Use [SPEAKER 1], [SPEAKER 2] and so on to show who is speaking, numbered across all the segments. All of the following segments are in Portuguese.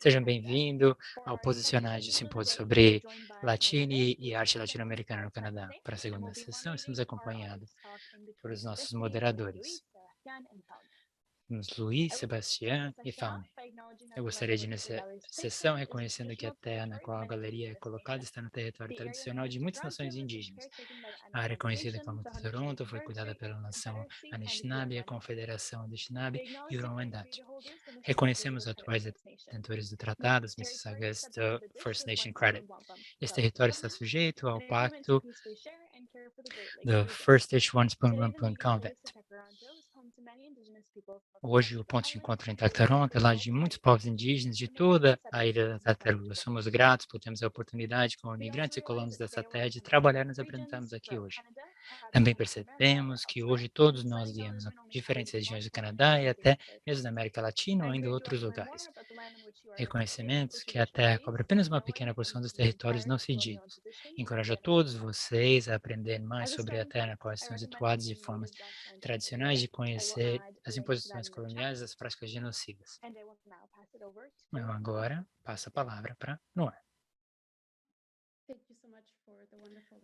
[SPEAKER 1] Sejam bem-vindos ao Posicionagem Simpósio sobre Latine e Arte Latino-Americana no Canadá. Para a segunda sessão, estamos acompanhados por os nossos moderadores, os Luiz, Sebastião e Faune. Eu gostaria de, nessa sessão, reconhecendo que a terra na qual a galeria é colocada está no território tradicional de muitas nações indígenas. A área conhecida como Toronto foi cuidada pela nação Anishinaabe, a Confederação Anishinaabe e Huron-Wendat. Reconhecemos atuais detentores do tratado, os Mississaugas do First Nation Credit. Esse território está sujeito ao pacto do First One Spoon Convent. Hoje, o ponto de encontro em Tataronto é lá de muitos povos indígenas de toda a ilha da Tartaruga. Somos gratos por termos a oportunidade, como imigrantes e colonos dessa terra, de trabalhar e nos apresentarmos aqui hoje. Também percebemos que hoje todos nós viemos a diferentes regiões do Canadá e até mesmo da América Latina ou ainda outros lugares. Reconhecimentos que a Terra cobre apenas uma pequena porção dos territórios não cedidos. Encorajo a todos vocês a aprender mais sobre a Terra na qual estão situados de formas tradicionais de conhecer as imposições coloniais e as práticas genocidas. Eu agora passo a palavra para Noé.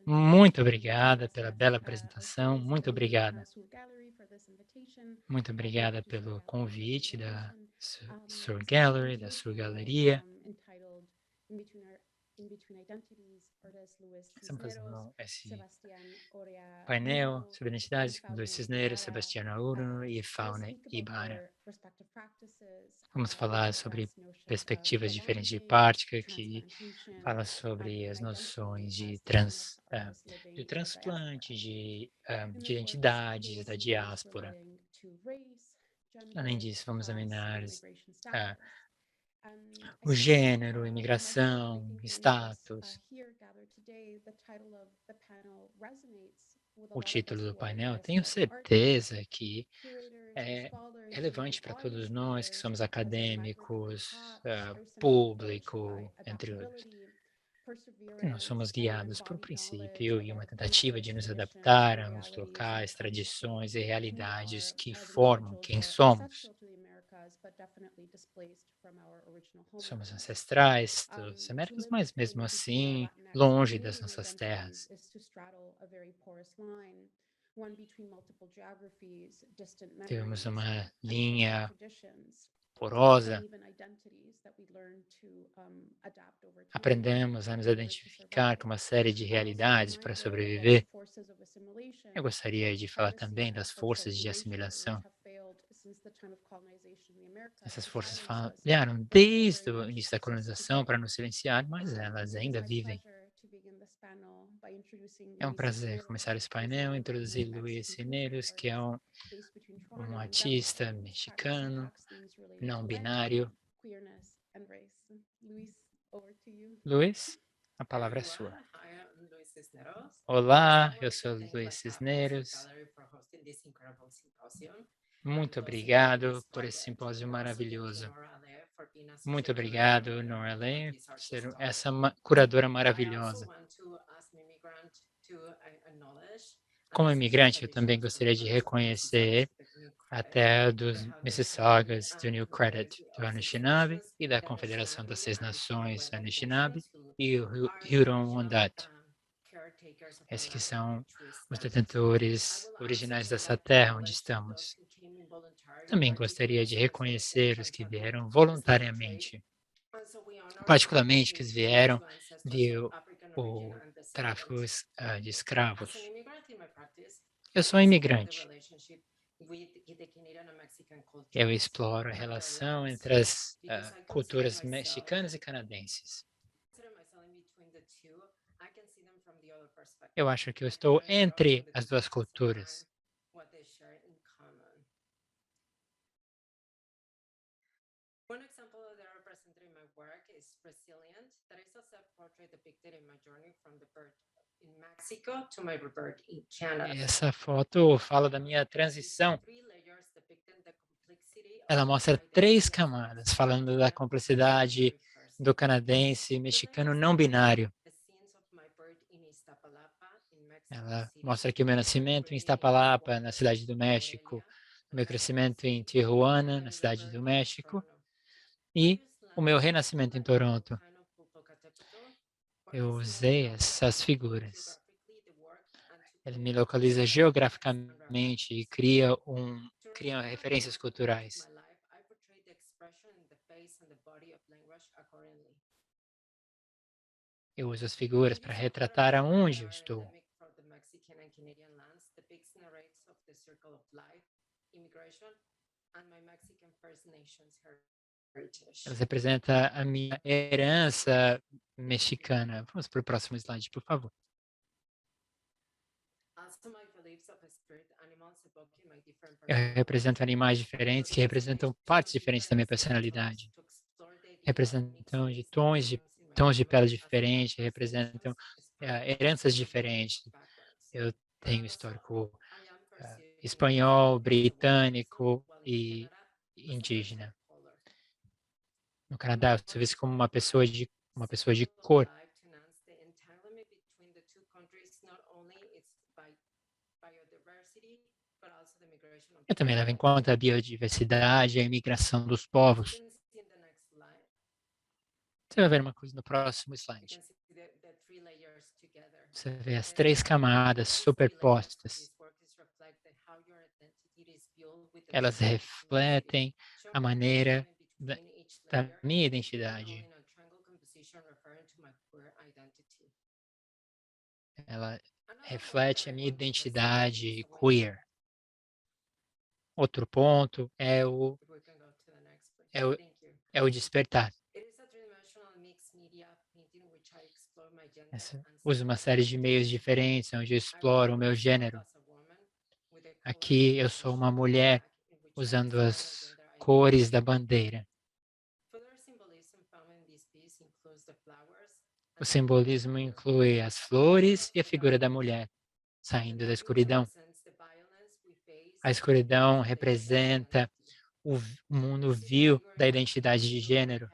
[SPEAKER 1] Muito obrigada pela bela apresentação, muito obrigada. Muito obrigada pelo convite da Sur Gallery, da Sur Galeria. Estamos fazendo esse painel sobre identidades com Luiz Cisneros, Sebastião Auro e Faune Ibarra. Vamos falar sobre perspectivas diferentes de prática, que fala sobre as noções de transplante, de identidades, da diáspora. Além disso, vamos examinar o gênero, imigração, status. O título do painel, tenho certeza que é relevante para todos nós que somos acadêmicos, público, entre outros. Porque nós somos guiados por um princípio e uma tentativa de nos adaptar aos locais, tradições e realidades que formam quem somos. Somos ancestrais dos Américas, mas mesmo assim, longe das nossas terras. Temos uma linha porosa. Aprendemos a nos identificar com uma série de realidades para sobreviver. Eu gostaria de falar também das forças de assimilação. Essas forças falharam desde o início da colonização para nos silenciar, mas elas ainda vivem. É um prazer começar esse painel, introduzir Luiz Cisneros, que é um artista mexicano, não binário. Luiz, a palavra é sua. Olá, eu sou Luiz Cisneros. Muito obrigado por esse simpósio maravilhoso. Muito obrigado, Nora Lane, por ser essa curadora maravilhosa. Como imigrante, eu também gostaria de reconhecer a terra dos Mississaugas do New Credit, do Anishinaabe e da Confederação das Seis Nações Anishinaabe e o Huron-Wendat. Esses que são os detentores originais dessa terra onde estamos. Também gostaria de reconhecer os que vieram voluntariamente, particularmente que vieram o tráfico de escravos. Eu sou imigrante. Eu exploro a relação entre as culturas mexicanas e canadenses. Eu acho que eu estou entre as duas culturas. One example that I represented in my work is Resilient, that is a self-portrait depicted in my journey from the birth in Mexico to my rebirth in Canada. Essa foto fala da minha transição. Ela mostra 3 camadas, falando da complexidade do canadense e mexicano não binário. Ela mostra aqui o meu nascimento em Iztapalapa, na cidade do México, meu crescimento em Tijuana, na cidade do México, E o meu renascimento em Toronto, eu usei essas figuras. Ele me localiza geograficamente e cria referências culturais. Eu uso as figuras para retratar aonde eu estou. Elas representam a minha herança mexicana. Vamos para o próximo slide, por favor. Eu represento animais diferentes que representam partes diferentes da minha personalidade. Representam tons de pele diferentes, representam heranças diferentes. Eu tenho histórico espanhol, britânico e indígena. No Canadá, eu sou visto como uma pessoa de cor. Eu também levo em conta a biodiversidade e a imigração dos povos. Você vai ver uma coisa no próximo slide. Você vê as três camadas superpostas. Elas refletem a maneira da minha identidade. Ela reflete a minha identidade queer. Outro ponto é o, é o despertar. Uso uma série de meios diferentes, onde eu exploro o meu gênero. Aqui eu sou uma mulher usando as cores da bandeira. O simbolismo inclui as flores e a figura da mulher saindo da escuridão. A escuridão representa o mundo vil da identidade de gênero.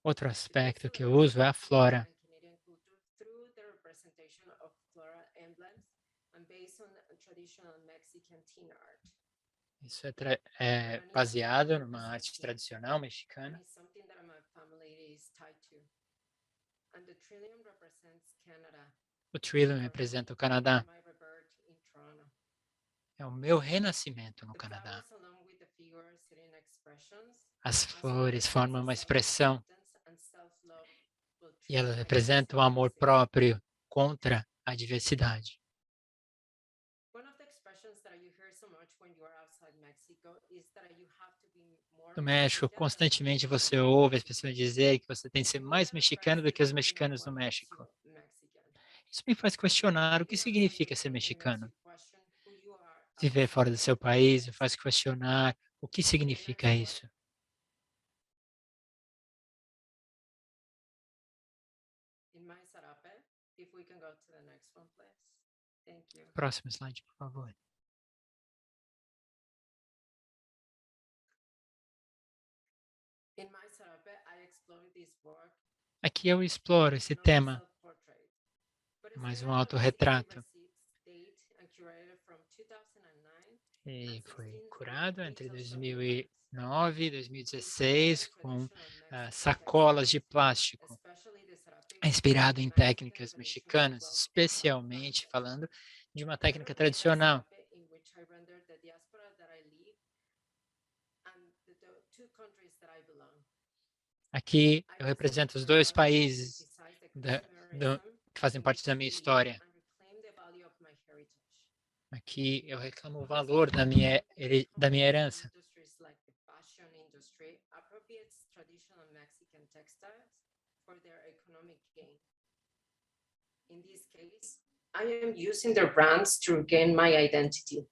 [SPEAKER 1] Outro aspecto que eu uso é a flora. Isso é baseado numa arte tradicional mexicana. O Trillium representa o Canadá. É o meu renascimento no Canadá. As flores formam uma expressão e elas representam o amor próprio contra a diversidade. No México, constantemente você ouve as pessoas dizer que você tem que ser mais mexicano do que os mexicanos no México. Isso me faz questionar o que significa ser mexicano. Viver fora do seu país me faz questionar o que significa isso. Próximo slide, por favor. Aqui eu exploro esse tema, mais um autorretrato. E foi curado entre 2009 e 2016 com sacolas de plástico, inspirado em técnicas mexicanas, especialmente falando de uma técnica tradicional. Aqui eu represento os dois países que fazem parte da minha história. Aqui eu reclamo o valor da minha herança.
[SPEAKER 2] In this case, I am using their brands to regain my identity.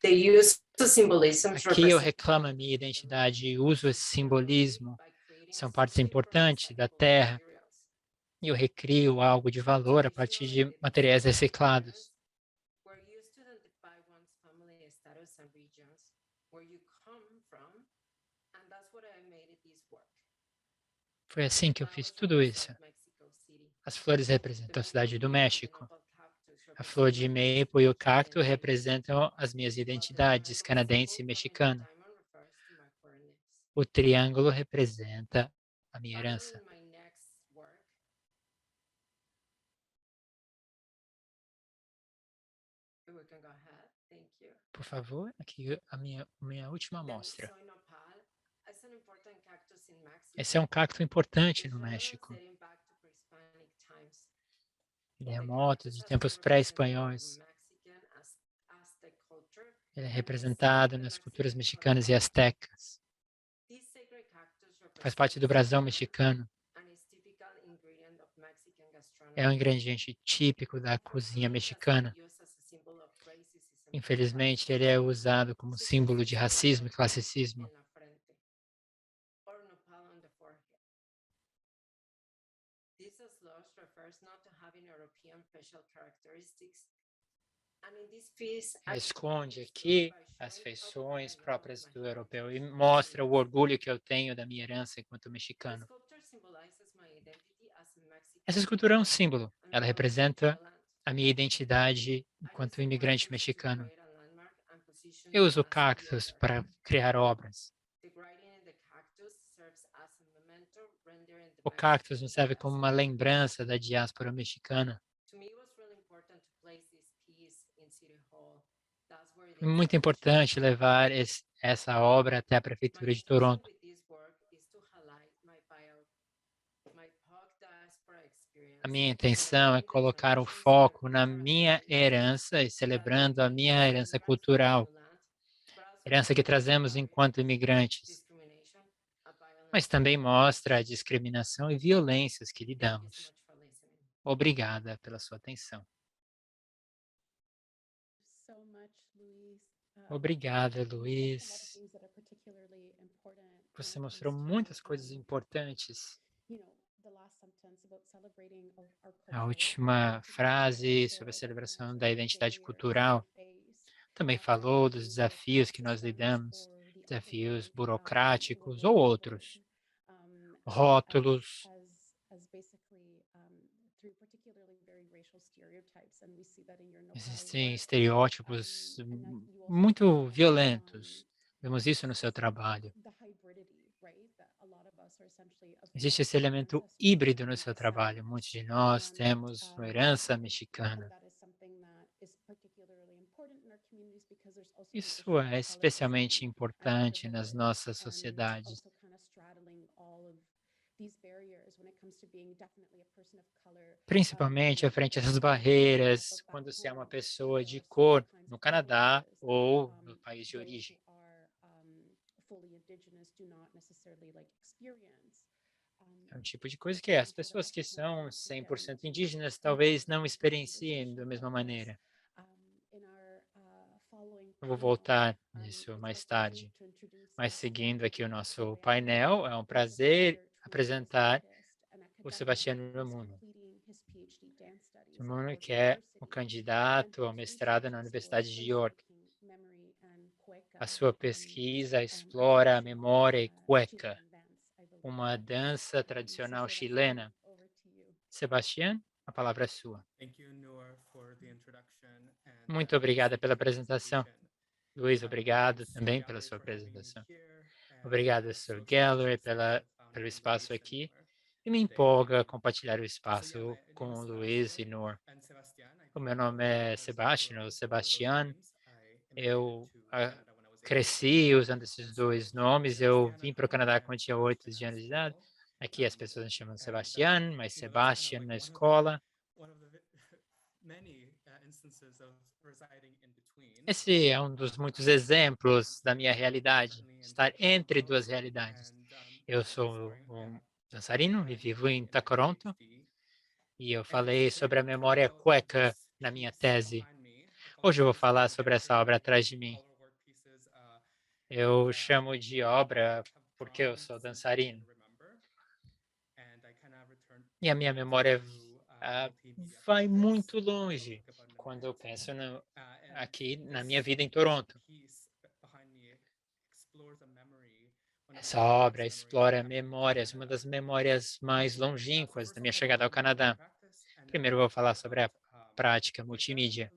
[SPEAKER 2] They use the symbolism.
[SPEAKER 1] Aqui eu reclamo a minha identidade e uso esse simbolismo. São partes importantes da terra. E eu recrio algo de valor a partir de materiais reciclados. Foi assim que eu fiz tudo isso. As flores representam a cidade do México. A flor de maple e o cacto representam as minhas identidades canadense e mexicana. O triângulo representa a minha herança. Por favor, aqui a minha última amostra. Esse é um cacto importante no México. Ele é remoto, de tempos pré-espanhóis. Ele é representado nas culturas mexicanas e astecas. Faz parte do brasão mexicano. É um ingrediente típico da cozinha mexicana. Infelizmente, ele é usado como símbolo de racismo e classicismo. Esconde aqui as feições próprias do europeu e mostra o orgulho que eu tenho da minha herança enquanto mexicano. Essa escultura é um símbolo. Ela representa a minha identidade enquanto imigrante mexicano. Eu uso cactos para criar obras. O cactus nos serve como uma lembrança da diáspora mexicana. É muito importante levar essa obra até a Prefeitura de Toronto. A minha intenção é colocar o foco na minha herança e celebrando a minha herança cultural, herança que trazemos enquanto imigrantes, mas também mostra a discriminação e violências que lidamos. Obrigada pela sua atenção. Obrigada, Luiz. Você mostrou muitas coisas importantes. A última frase sobre a celebração da identidade cultural também falou dos desafios que nós lidamos, desafios burocráticos ou outros, rótulos. Existem estereótipos muito violentos. Vemos isso no seu trabalho. Existe esse elemento híbrido no seu trabalho. Muitos de nós temos uma herança mexicana. Isso é especialmente importante nas nossas sociedades. Principalmente frente a essas barreiras, quando se é uma pessoa de cor no Canadá ou no país de origem. É um tipo de coisa que as pessoas que são 100% indígenas talvez não experienciem da mesma maneira. Eu vou voltar nisso mais tarde. Mas seguindo aqui o nosso painel, é um prazer apresentar o Sebastiano Ramuno. Ramuno, que é um candidato ao mestrado na Universidade de York. A sua pesquisa explora a memória cueca, uma dança tradicional chilena. Sebastián, a palavra é sua. Muito obrigada pela apresentação. Luiz, obrigado também pela sua apresentação. Obrigado, Sr. Gallery, pelo espaço aqui. E me empolga compartilhar o espaço com o Luiz e Noor. O meu nome é Sebastião, ou Sebastián. Eu cresci usando esses dois nomes. Eu vim para o Canadá quando tinha 8 anos de idade. Aqui as pessoas me chamam de Sebastián, mas Sebastian na escola. Esse é um dos muitos exemplos da minha realidade, estar entre duas realidades. Eu sou um dançarino e vivo em Toronto, e eu falei sobre a memória cueca na minha tese. Hoje eu vou falar sobre essa obra atrás de mim. Eu chamo de obra porque eu sou dançarino. E a minha memória vai muito longe quando eu penso aqui na minha vida em Toronto. Essa obra explora memórias, uma das memórias mais longínquas da minha chegada ao Canadá. Primeiro eu vou falar sobre prática multimídia.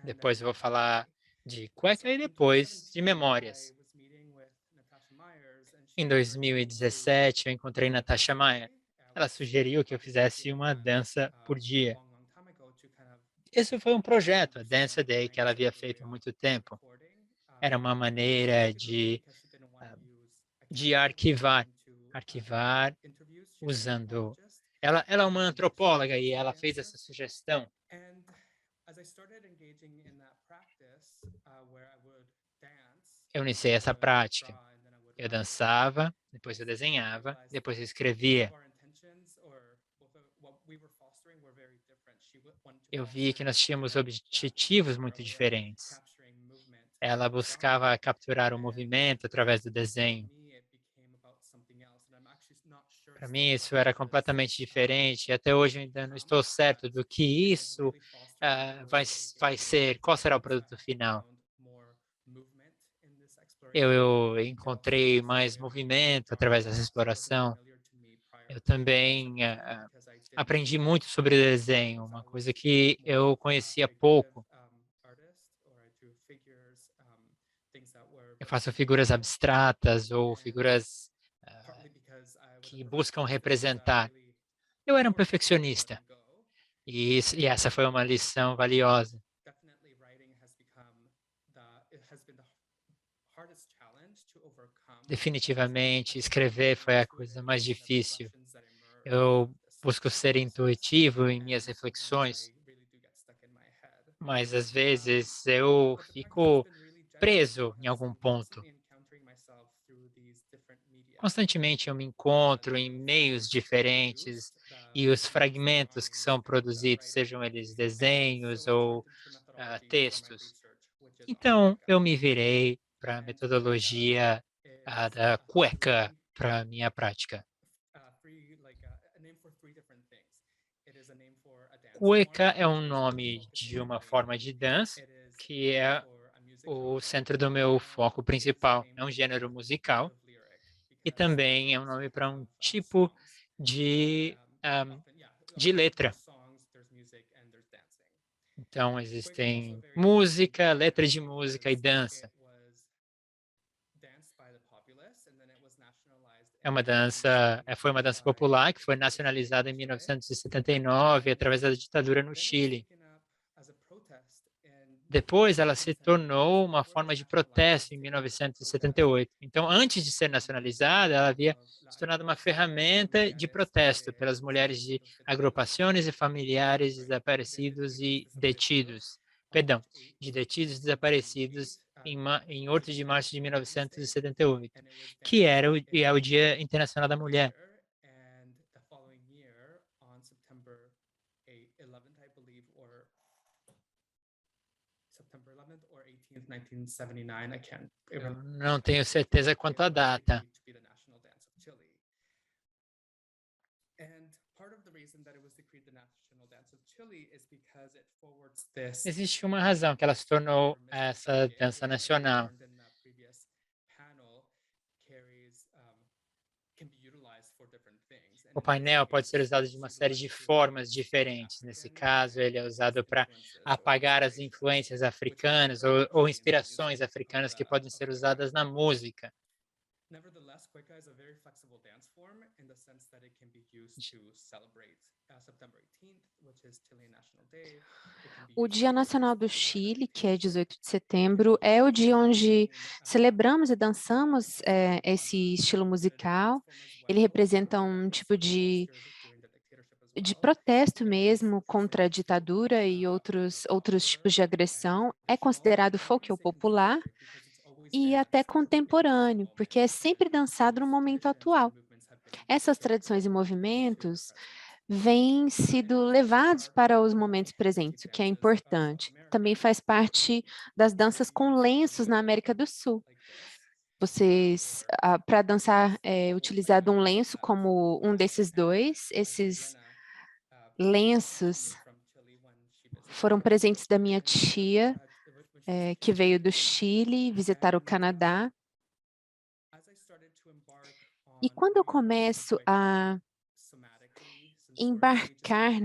[SPEAKER 1] Depois eu vou falar de cueca e depois de memórias. Em 2017, eu encontrei Natasha Maia. Ela sugeriu que eu fizesse uma dança por dia. Esse foi um projeto, a Dance a Day, que ela havia feito há muito tempo. Era uma maneira de arquivar usando. Ela é uma antropóloga e ela fez essa sugestão. Eu iniciei essa prática. Eu dançava, depois eu desenhava, depois eu escrevia. Eu vi que nós tínhamos objetivos muito diferentes. Ela buscava capturar o movimento através do desenho. Para mim, isso era completamente diferente. E até hoje eu ainda não estou certo do que isso vai ser, qual será o produto final. Eu encontrei mais movimento através dessa exploração. Eu também aprendi muito sobre desenho, uma coisa que eu conhecia pouco. Eu faço figuras abstratas ou figuras que buscam representar. Eu era um perfeccionista e essa foi uma lição valiosa. Definitivamente, escrever foi a coisa mais difícil. Eu busco ser intuitivo em minhas reflexões, mas às vezes eu fico preso em algum ponto. Constantemente eu me encontro em meios diferentes e os fragmentos que são produzidos, sejam eles desenhos ou textos. Então, eu me virei para a metodologia da cueca para minha prática. Cueca é um nome de uma forma de dança que é o centro do meu foco principal. É um gênero musical e também é um nome para um tipo de, de letra. Então, existem música, letra de música e dança. Foi uma dança popular que foi nacionalizada em 1979 através da ditadura no Chile. Depois, ela se tornou uma forma de protesto em 1978. Então, antes de ser nacionalizada, ela havia se tornado uma ferramenta de protesto pelas mulheres de agrupações e familiares desaparecidos e detidos. Perdão, de detidos e desaparecidos em 8 de março de 1978, que é o Dia Internacional da Mulher. Eu não tenho certeza quanto à data. Existe uma razão que ela se tornou essa dança nacional. O painel pode ser usado de uma série de formas diferentes. Nesse caso, ele é usado para apagar as influências africanas ou inspirações africanas que podem ser usadas na música. Nevertheless, cueca is a very flexible dance form in the sense that it can be used to celebrate September 18th, which is Chilean National Day.
[SPEAKER 3] O Dia Nacional do Chile, que é 18 de setembro, é o dia onde celebramos e dançamos esse estilo musical. Ele representa um tipo de protesto mesmo contra a ditadura e outros tipos de agressão. É considerado folk ou popular e até contemporâneo, porque é sempre dançado no momento atual. Essas tradições e movimentos vêm sido levados para os momentos presentes, o que é importante. Também faz parte das danças com lenços na América do Sul. Para dançar, é utilizado um lenço como um desses dois. Esses lenços foram presentes da minha tia, que veio do Chile visitar o Canadá. E quando eu começo a embarcar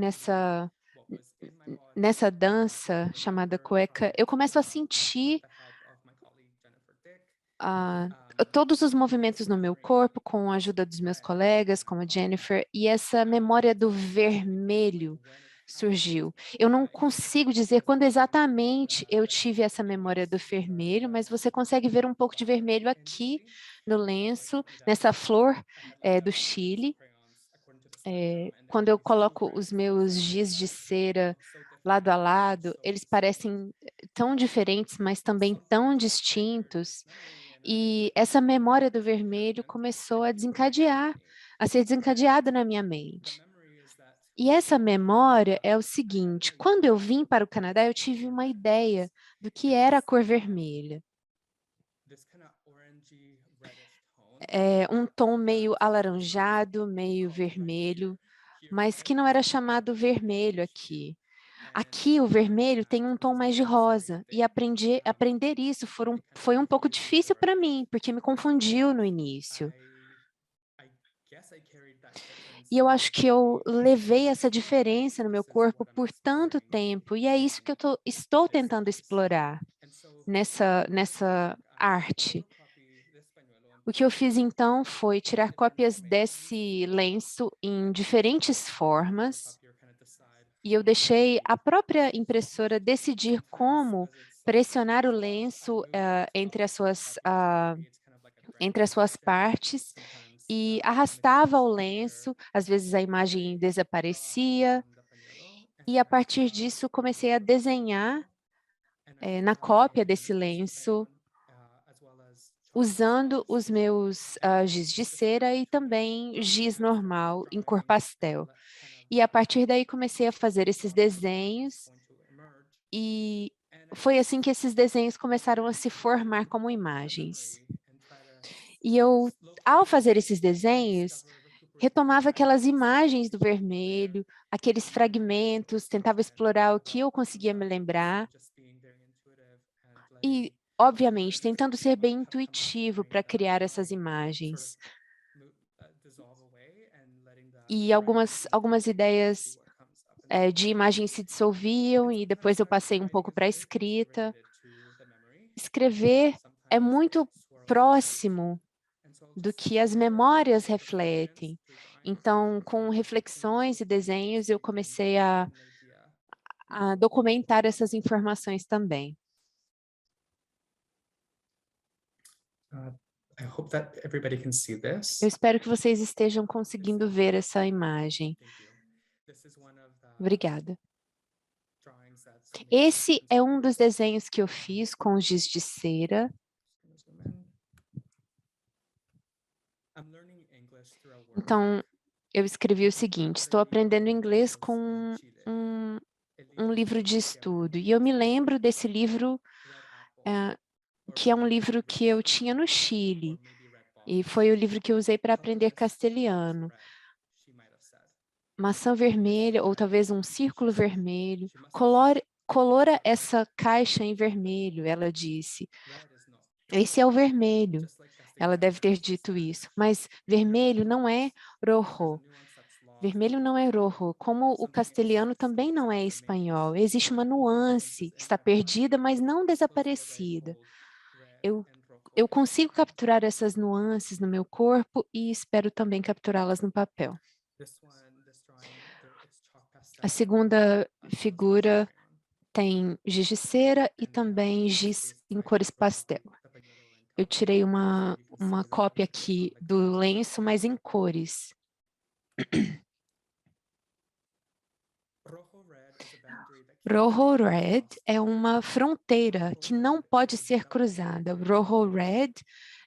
[SPEAKER 3] nessa dança chamada cueca, eu começo a sentir todos os movimentos no meu corpo com a ajuda dos meus colegas, como a Jennifer, e essa memória do vermelho surgiu. Eu não consigo dizer quando exatamente eu tive essa memória do vermelho, mas você consegue ver um pouco de vermelho aqui no lenço, nessa flor do Chile. Quando eu coloco os meus giz de cera lado a lado, eles parecem tão diferentes, mas também tão distintos. E essa memória do vermelho começou a ser desencadeada na minha mente. E essa memória é o seguinte: quando eu vim para o Canadá, eu tive uma ideia do que era a cor vermelha. É um tom meio alaranjado, meio vermelho, mas que não era chamado vermelho aqui. Aqui o vermelho tem um tom mais de rosa, e aprender isso foi um pouco difícil para mim, porque me confundiu no início. E eu acho que eu levei essa diferença no meu corpo por tanto tempo, e é isso que estou tentando explorar nessa arte. O que eu fiz então foi tirar cópias desse lenço em diferentes formas, e eu deixei a própria impressora decidir como pressionar o lenço entre as suas partes e arrastava o lenço, às vezes a imagem desaparecia, e a partir disso comecei a desenhar na cópia desse lenço, usando os meus giz de cera e também giz normal em cor pastel. E a partir daí comecei a fazer esses desenhos e foi assim que esses desenhos começaram a se formar como imagens. E eu, ao fazer esses desenhos, retomava aquelas imagens do vermelho, aqueles fragmentos, tentava explorar o que eu conseguia me lembrar. E, obviamente, tentando ser bem intuitivo para criar essas imagens. E algumas ideias de imagens se dissolviam e depois eu passei um pouco para a escrita. Escrever é muito próximo do que as memórias refletem. Então, com reflexões e desenhos, eu comecei a documentar essas informações também.
[SPEAKER 4] I hope that everybody can see this.
[SPEAKER 3] Eu espero que vocês estejam conseguindo ver essa imagem. Obrigada. Esse é um dos desenhos que eu fiz com giz de cera. Então, eu escrevi o seguinte: estou aprendendo inglês com um livro de estudo. E eu me lembro desse livro, que é um livro que eu tinha no Chile. E foi o livro que eu usei para aprender castelhano. Maçã vermelha, ou talvez um círculo vermelho. Colora essa caixa em vermelho, ela disse. Esse é o vermelho. Ela deve ter dito isso. Mas vermelho não é rojo. Vermelho não é rojo. Como o castelhano também não é espanhol. Existe uma nuance que está perdida, mas não desaparecida. Eu consigo capturar essas nuances no meu corpo e espero também capturá-las no papel. A segunda figura tem giz de cera e também giz em cores pastel. Eu tirei uma cópia aqui do lenço, mas em cores. Rojo Red é uma fronteira que não pode ser cruzada. Rojo Red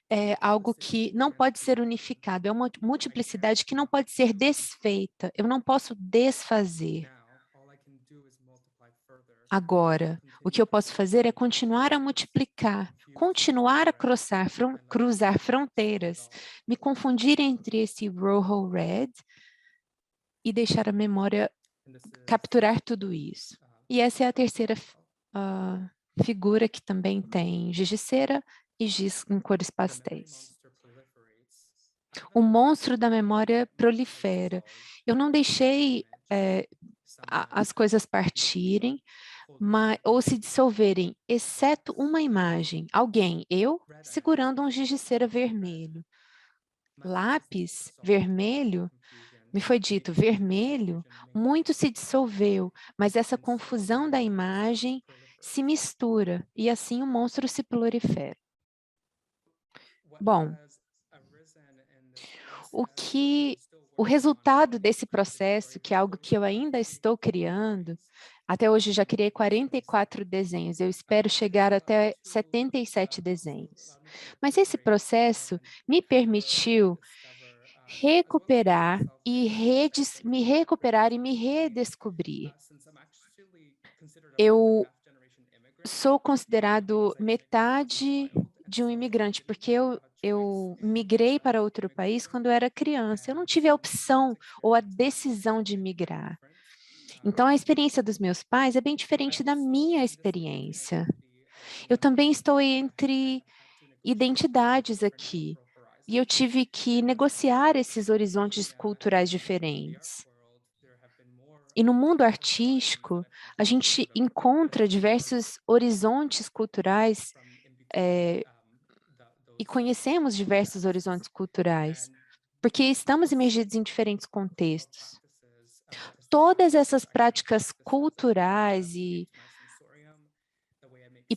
[SPEAKER 3] é algo que não pode ser unificado, é uma multiplicidade que não pode ser desfeita. Eu não posso desfazer. Agora, o que eu posso fazer é continuar a multiplicar, continuar a cruzar fronteiras, me confundir entre esse Rojo Red e deixar a memória capturar tudo isso. E essa é a terceira figura que também tem giz de cera e giz em cores pastéis. O monstro da memória prolifera. Eu não deixei as coisas partirem, ou se dissolverem, exceto uma imagem. Alguém, eu, segurando um giz de cera vermelho. Lápis vermelho, me foi dito, vermelho, muito se dissolveu, mas essa confusão da imagem se mistura e assim o monstro se prolifera. Bom, o resultado desse processo, que é algo que eu ainda estou criando, até hoje já criei 44 desenhos, eu espero chegar até 77 desenhos. Mas esse processo me permitiu recuperar e me redescobrir. Eu sou considerado metade de um imigrante, porque eu migrei para outro país quando eu era criança. Eu não tive a opção ou a decisão de migrar. Então, a experiência dos meus pais é bem diferente da minha experiência. Eu também estou entre identidades aqui. E eu tive que negociar esses horizontes culturais diferentes. E no mundo artístico, a gente encontra diversos horizontes culturais e conhecemos diversos horizontes culturais, porque estamos imergidos em diferentes contextos. Todas essas práticas culturais e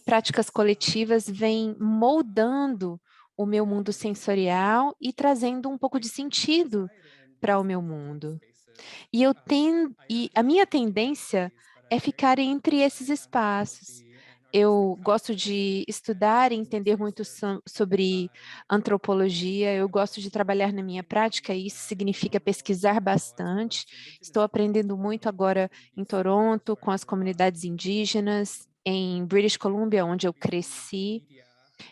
[SPEAKER 3] práticas coletivas vêm moldando o meu mundo sensorial e trazendo um pouco de sentido para o meu mundo. E a minha tendência é ficar entre esses espaços. Eu gosto de estudar e entender muito sobre antropologia, eu gosto de trabalhar na minha prática, e isso significa pesquisar bastante. Estou aprendendo muito agora em Toronto, com as comunidades indígenas, em British Columbia, onde eu cresci,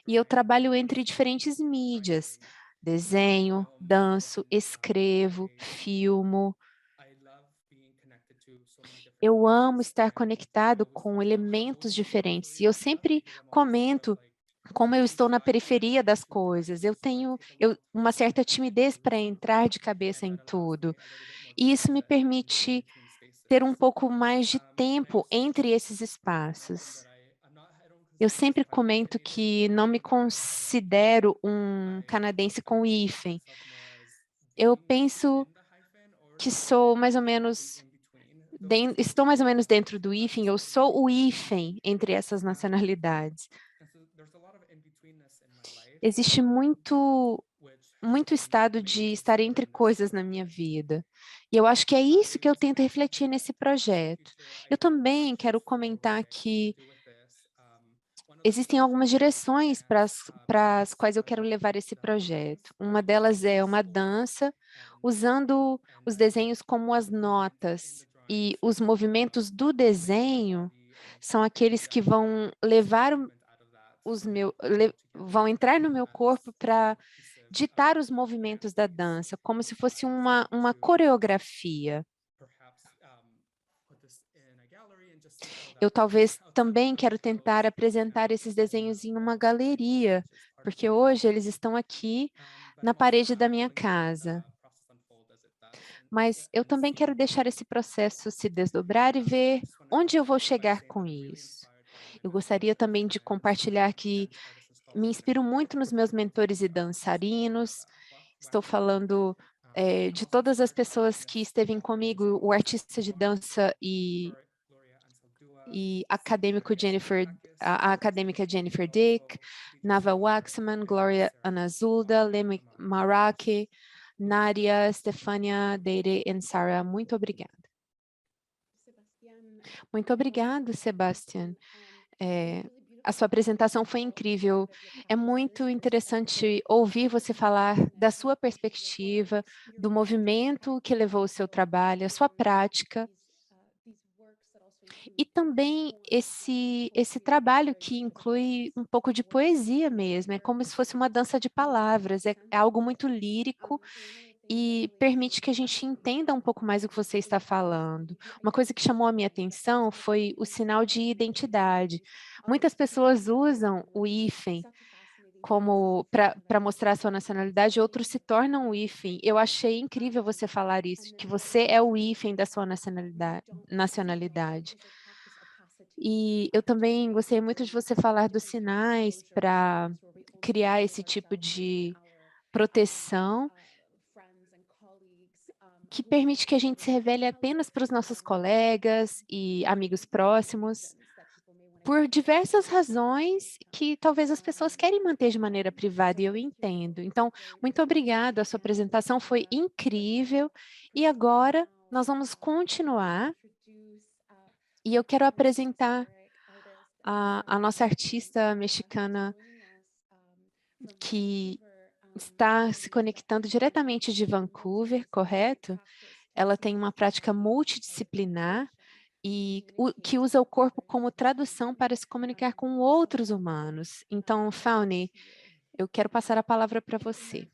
[SPEAKER 3] e eu trabalho entre diferentes mídias, desenho, danço, escrevo, filmo. Eu amo estar conectado com elementos diferentes, e eu sempre comento como eu estou na periferia das coisas. Eu tenho uma certa timidez para entrar de cabeça em tudo, e isso me permite ter um pouco mais de tempo entre esses espaços. Eu sempre comento que não me considero um canadense com hífen. Eu penso que sou mais ou menos estou mais ou menos dentro do hífen, eu sou o hífen entre essas nacionalidades. Existe muito estado de estar entre coisas na minha vida. E eu acho que é isso que eu tento refletir nesse projeto. Eu também quero comentar que existem algumas direções para as quais eu quero levar esse projeto. Uma delas é uma dança, usando os desenhos como as notas. E os movimentos do desenho são aqueles que vão levar vão entrar no meu corpo para ditar os movimentos da dança, como se fosse uma coreografia. Eu talvez também quero tentar apresentar esses desenhos em uma galeria, porque hoje eles estão aqui na parede da minha casa. Mas eu também quero deixar esse processo se desdobrar e ver onde eu vou chegar com isso. Eu gostaria também de compartilhar que me inspiro muito nos meus mentores e dançarinos. Estou falando de todas as pessoas que esteve comigo, o artista de dança e acadêmico a acadêmica Jennifer Dick, Nava Waxman, Gloria Anazulda, Lemi Maraki, Nadia, Stefania Deire e Sara. Muito obrigada. Muito obrigado, Sebastian. A sua apresentação foi incrível. É muito interessante ouvir você falar da sua perspectiva, do movimento que levou o seu trabalho, a sua prática, e também esse trabalho que inclui um pouco de poesia mesmo, é como se fosse uma dança de palavras, é algo muito lírico e permite que a gente entenda um pouco mais o que você está falando. Uma coisa que chamou a minha atenção foi o sinal de identidade. Muitas pessoas usam o hífen como para mostrar a sua nacionalidade, outros se tornam o hífen. Eu achei incrível você falar isso, que você é o hífen da sua nacionalidade. E eu também gostei muito de você falar dos sinais para criar esse tipo de proteção que permite que a gente se revele apenas para os nossos colegas e amigos próximos, por diversas razões que talvez as pessoas querem manter de maneira privada, e eu entendo. Então, muito obrigada, a sua apresentação foi incrível, e agora nós vamos continuar, e eu quero apresentar a nossa artista mexicana que está se conectando diretamente de Vancouver, correto? Ela tem uma prática multidisciplinar e que usa o corpo como tradução para se comunicar com outros humanos. Então, Fauni, eu quero passar a palavra para você.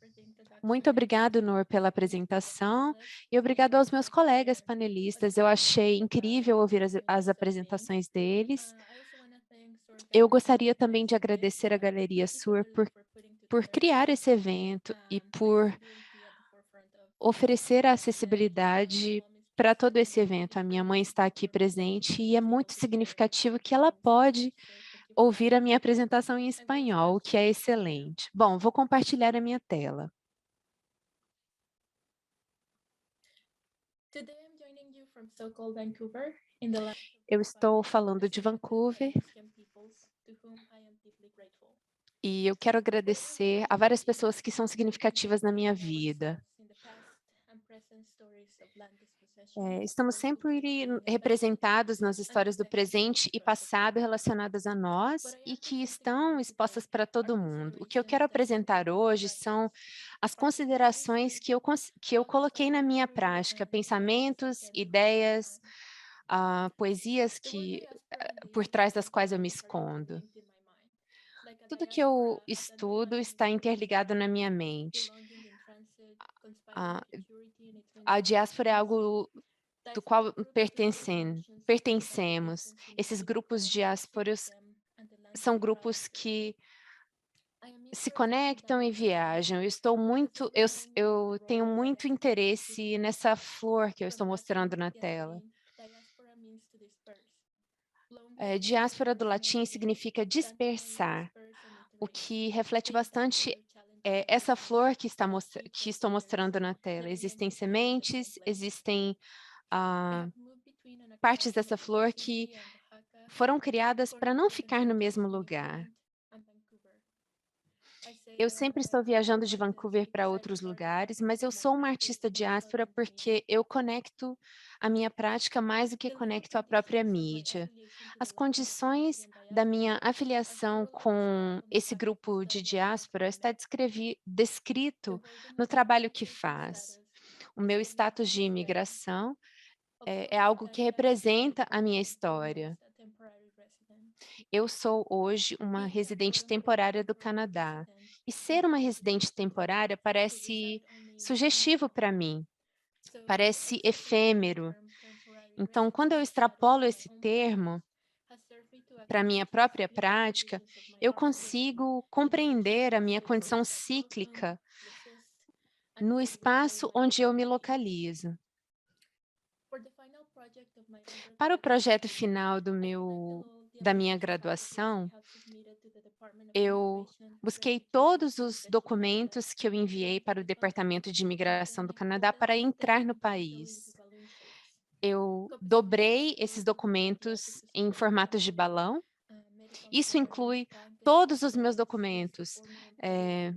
[SPEAKER 3] Muito obrigado, Noor, pela apresentação e obrigado aos meus colegas panelistas. Eu achei incrível ouvir as apresentações deles. Eu gostaria também de agradecer à Galeria Sur por criar esse evento e por oferecer a acessibilidade para todo esse evento. A minha mãe está aqui presente e é muito significativo que ela pode ouvir a minha apresentação em espanhol, o que é excelente. Bom, vou compartilhar a minha tela. Eu estou falando de Vancouver e eu quero agradecer a várias pessoas que são significativas na minha vida. Estamos sempre representados nas histórias do presente e passado relacionadas a nós e que estão expostas para todo mundo. O que eu quero apresentar hoje são as considerações que eu coloquei na minha prática, pensamentos, ideias, poesias por trás das quais eu me escondo. Tudo que eu estudo está interligado na minha mente. A diáspora é algo do qual pertencemos. Esses grupos diásporos são grupos que se conectam e viajam. Eu tenho muito interesse nessa flor que eu estou mostrando na tela. Diáspora do latim significa dispersar, o que reflete bastante essa flor que estou mostrando na tela. Existem sementes, existem partes dessa flor que foram criadas para não ficar no mesmo lugar. Eu sempre estou viajando de Vancouver para outros lugares, mas eu sou uma artista diáspora porque eu conecto a minha prática mais do que conecto a própria mídia. As condições da minha afiliação com esse grupo de diáspora está descrito no trabalho que faz. O meu status de imigração é algo que representa a minha história. Eu sou hoje uma residente temporária do Canadá. E ser uma residente temporária parece sugestivo para mim, parece efêmero. Então, quando eu extrapolo esse termo para a minha própria prática, eu consigo compreender a minha condição cíclica no espaço onde eu me localizo. Para o projeto final da minha graduação, eu busquei todos os documentos que eu enviei para o Departamento de Imigração do Canadá para entrar no país. Eu dobrei esses documentos em formatos de balão. Isso inclui todos os meus documentos,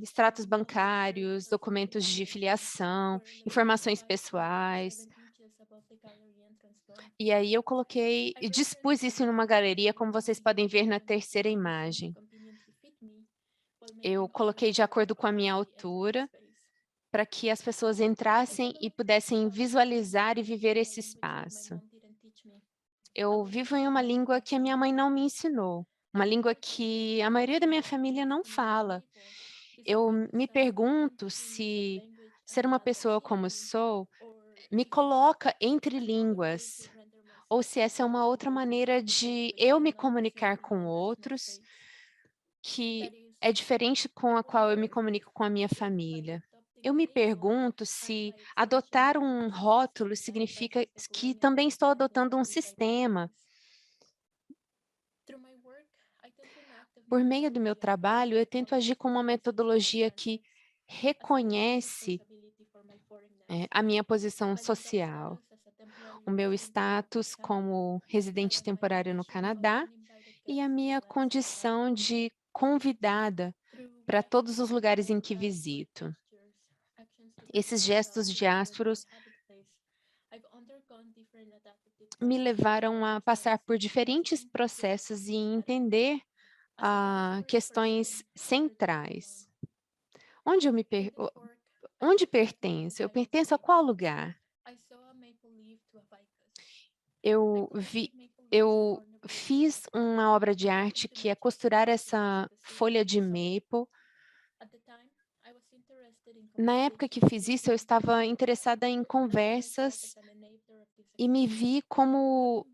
[SPEAKER 3] extratos bancários, documentos de filiação, informações pessoais. E aí eu dispus isso em uma galeria, como vocês podem ver na terceira imagem. Eu coloquei de acordo com a minha altura, para que as pessoas entrassem e pudessem visualizar e viver esse espaço. Eu vivo em uma língua que a minha mãe não me ensinou, uma língua que a maioria da minha família não fala. Eu me pergunto se ser uma pessoa como sou me coloca entre línguas, ou se essa é uma outra maneira de eu me comunicar com outros, que é diferente com a qual eu me comunico com a minha família. Eu me pergunto se adotar um rótulo significa que também estou adotando um sistema. Por meio do meu trabalho, eu tento agir com uma metodologia que reconhece a minha posição social, o meu status como residente temporário no Canadá e a minha condição de convidada para todos os lugares em que visito. Esses gestos diásporos me levaram a passar por diferentes processos e entender questões centrais. Onde pertenço? Eu pertenço a qual lugar? Eu fiz uma obra de arte que é costurar essa folha de maple. Na época que fiz isso, eu estava interessada em conversas e me vi como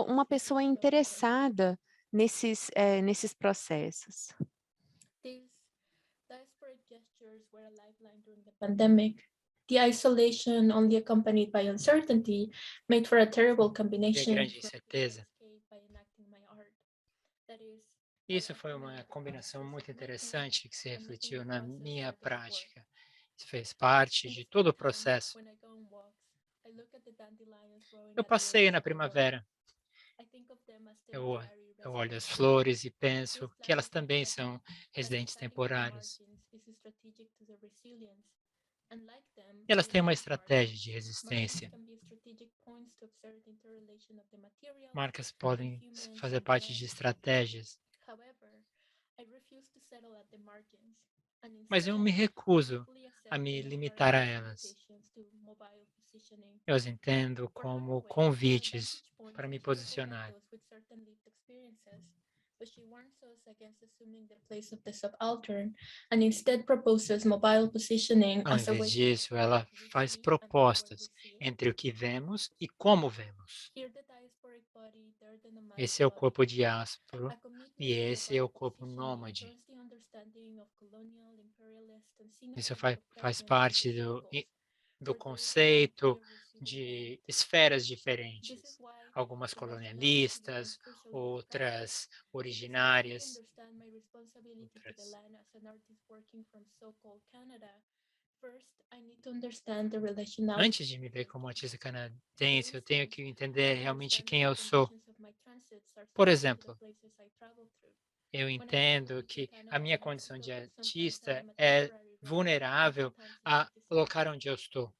[SPEAKER 3] uma pessoa interessada nesses processos.
[SPEAKER 5] Pandemic. The isolation, only accompanied by uncertainty, made for a terrible
[SPEAKER 1] De
[SPEAKER 5] combination.
[SPEAKER 1] grande incerteza. Isso foi uma combinação muito interessante que se refletiu na minha prática. Isso fez parte de todo o processo. Eu passeio na primavera. Eu olho as flores e penso que elas também são residentes temporários. E elas têm uma estratégia de resistência. Marcas podem fazer parte de estratégias, mas eu me recuso a me limitar a elas. Eu as entendo como convites para me posicionar.
[SPEAKER 5] But she warns us against assuming the place of the subaltern and instead proposes mobile positioning
[SPEAKER 1] Ao
[SPEAKER 5] as a way
[SPEAKER 1] invés disso, ela faz propostas entre o que vemos e como vemos. Esse é o corpo diásporo e esse é o corpo nômade. Isso faz parte do conceito de esferas diferentes, algumas colonialistas, outras originárias, outras. Antes de me ver como artista canadense, eu tenho que entender realmente quem eu sou. Por exemplo, eu entendo que a minha condição de artista é vulnerável ao local onde eu estou.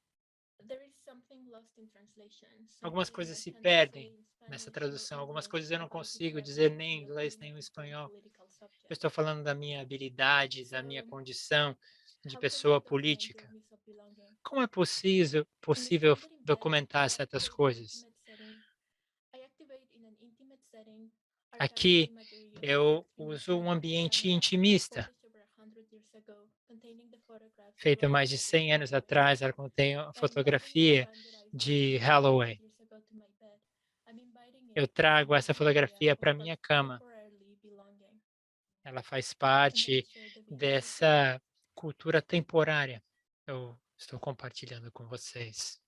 [SPEAKER 1] Algumas coisas se perdem nessa tradução, algumas coisas eu não consigo dizer nem em inglês nem em espanhol. Eu estou falando da minha habilidade, da minha condição de pessoa política. Como é possível documentar certas coisas? Aqui eu uso um ambiente intimista, feito mais de 100 anos atrás, era quando tenho a fotografia de Holloway. Eu trago essa fotografia para minha cama. Ela faz parte dessa cultura temporária. Eu estou compartilhando com vocês.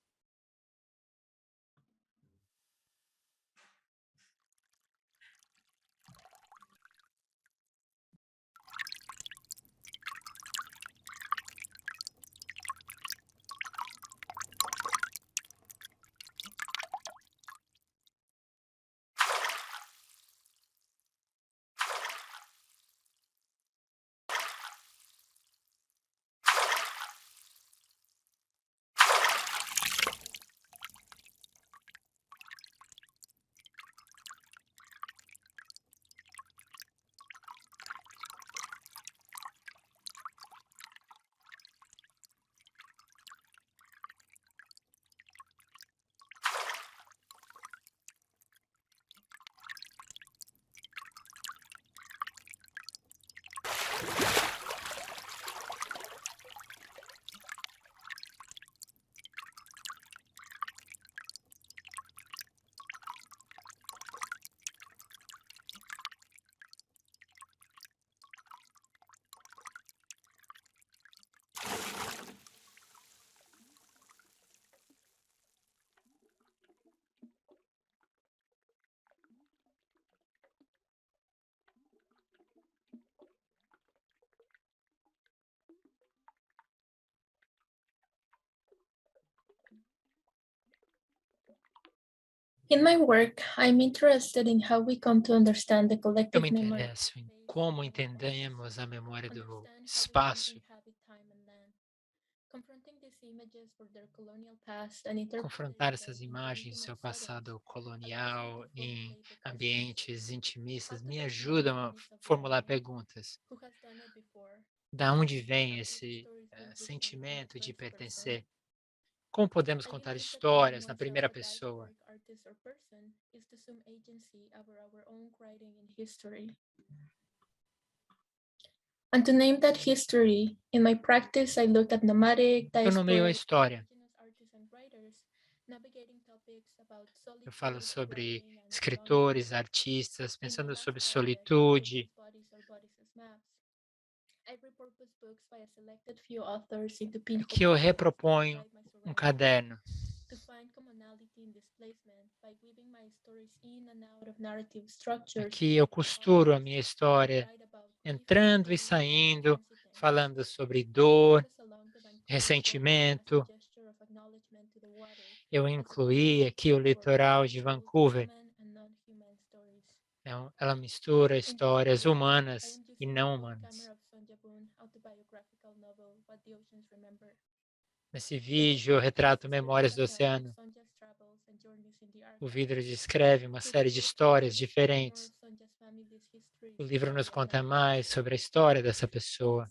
[SPEAKER 5] In my work, I'm interested in how we come to understand the
[SPEAKER 1] Eu me
[SPEAKER 5] collective memory.
[SPEAKER 1] interesso em como entendemos a memória do espaço, confrontar essas imagens do seu passado colonial em ambientes intimistas me ajudam a formular perguntas. Da onde vem esse sentimento de pertencer? Como podemos contar histórias na primeira pessoa?
[SPEAKER 5] And to name that history, in my practice, I look at nomadic,
[SPEAKER 1] Eu nomeio a
[SPEAKER 5] diasporic,
[SPEAKER 1] história.
[SPEAKER 5] indigenous artists and writers, navigating topics about
[SPEAKER 1] Eu falo
[SPEAKER 5] solitude,
[SPEAKER 1] sobre
[SPEAKER 5] writing, and
[SPEAKER 1] escritores,
[SPEAKER 5] belonging.
[SPEAKER 1] artistas,
[SPEAKER 5] In my
[SPEAKER 1] pensando
[SPEAKER 5] last
[SPEAKER 1] sobre
[SPEAKER 5] project,
[SPEAKER 1] solitude.
[SPEAKER 5] Bodies or Bodies as Maps, I repurposed books by a selected few authors into pinhole
[SPEAKER 1] Aqui eu
[SPEAKER 5] projects to
[SPEAKER 1] reproponho
[SPEAKER 5] describe my surroundings,
[SPEAKER 1] caderno.
[SPEAKER 5] to find commonality in displacement by weaving my stories in and out of narrative structures.
[SPEAKER 1] Aqui eu costuro a minha história, entrando e saindo, falando sobre dor, ressentimento. Eu incluí aqui o litoral de Vancouver. Ela mistura histórias humanas e não humanas. Nesse vídeo eu retrato memórias do oceano. O vidro descreve uma série de histórias diferentes. O livro nos conta mais sobre a história dessa pessoa.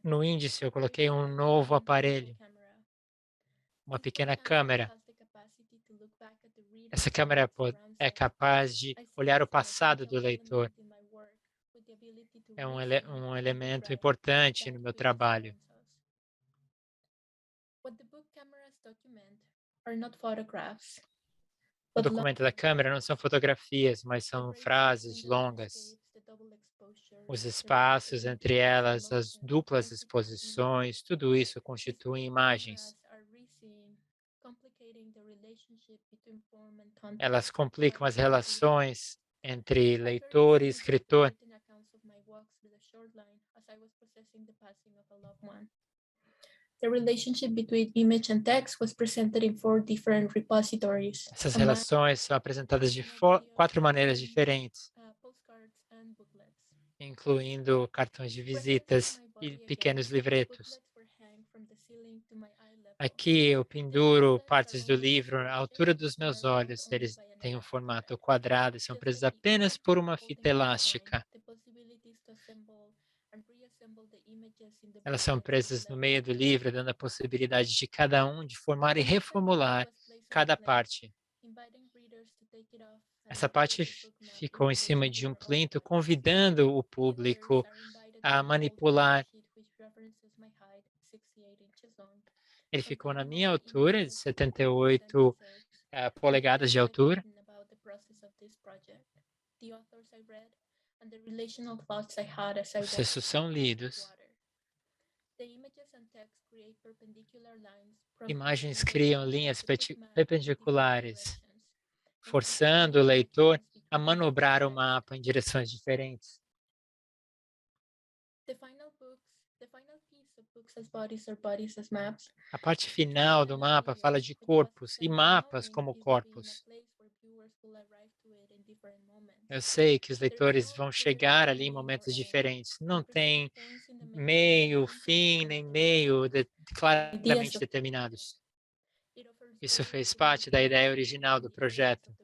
[SPEAKER 1] No índice eu coloquei um novo aparelho, uma pequena câmera. Essa câmera é capaz de olhar o passado do leitor. É um elemento importante no meu trabalho. O documento da câmera não são fotografias, mas são frases longas. Os espaços entre elas, as duplas exposições, tudo isso constitui imagens. Elas complicam as relações entre leitor e escritor.
[SPEAKER 5] The relationship between image and text was presented in 4 different repositories.
[SPEAKER 1] Essas relações são apresentadas de 4 maneiras diferentes, incluindo cartões de visitas e pequenos livretos. Aqui eu penduro partes do livro à altura dos meus olhos. Eles têm um formato quadrado e são presos apenas por uma fita elástica. Elas são presas no meio do livro, dando a possibilidade de cada um de formar e reformular cada parte. Essa parte ficou em cima de um plinto, convidando o público a manipular. Ele ficou na minha altura, de 78 polegadas de altura. Os textos são lidos. Imagens criam linhas perpendiculares, forçando o leitor a manobrar o mapa em direções diferentes. A parte final do mapa fala de corpos e mapas como corpos. Eu sei que os leitores vão chegar ali em momentos diferentes. Não tem meio, fim, nem meio claramente determinados. Isso fez parte da ideia original do projeto.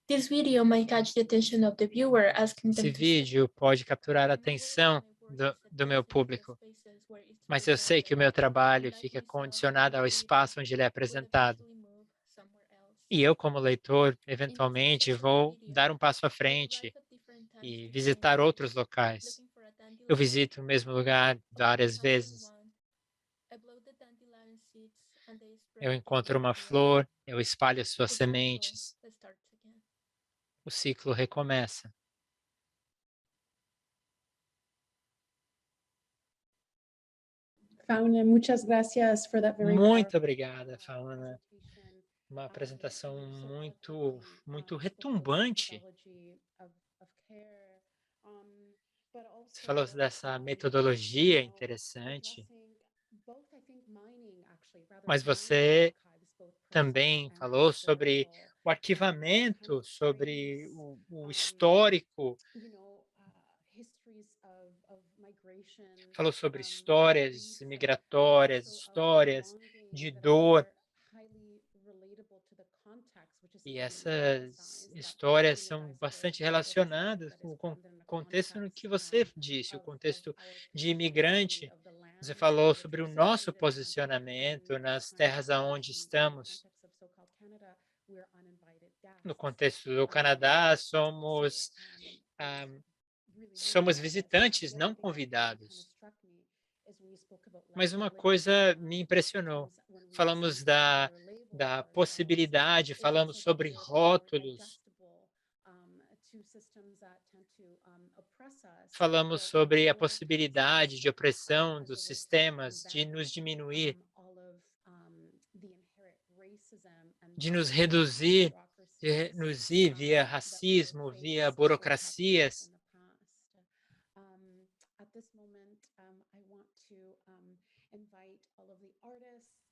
[SPEAKER 1] Esse vídeo pode capturar a atenção do meu público, mas eu sei que o meu trabalho fica condicionado ao espaço onde ele é apresentado. E eu, como leitor, eventualmente vou dar um passo à frente e visitar outros locais. Eu visito o mesmo lugar várias vezes. Eu encontro uma flor, eu espalho as suas sementes. O ciclo recomeça.
[SPEAKER 6] Fauna, muchas gracias for that very
[SPEAKER 1] Muito obrigada, Fauna. Uma apresentação muito retumbante. Você falou dessa metodologia interessante, mas você também falou sobre o arquivamento, sobre o histórico, falou sobre histórias migratórias, histórias de dor, e essas histórias são bastante relacionadas com o contexto no que você disse, o contexto de imigrante. Você falou sobre o nosso posicionamento nas terras aonde estamos. No contexto do Canadá, ah, somos visitantes, não convidados. Mas uma coisa me impressionou. Falamos da possibilidade, falamos sobre rótulos, falamos sobre a possibilidade de opressão dos sistemas, de nos diminuir, de nos reduzir, de nos ir via racismo, via burocracias.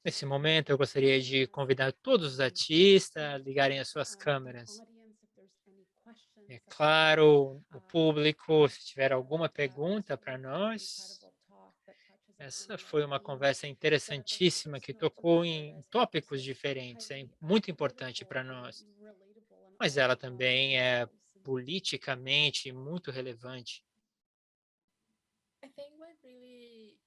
[SPEAKER 1] Nesse momento, eu gostaria de convidar todos os artistas a ligarem as suas câmeras. É claro, o público, se tiver alguma pergunta para nós, essa foi uma conversa interessantíssima que tocou em tópicos diferentes, é muito importante para nós, mas ela também é politicamente muito relevante.
[SPEAKER 5] I think what really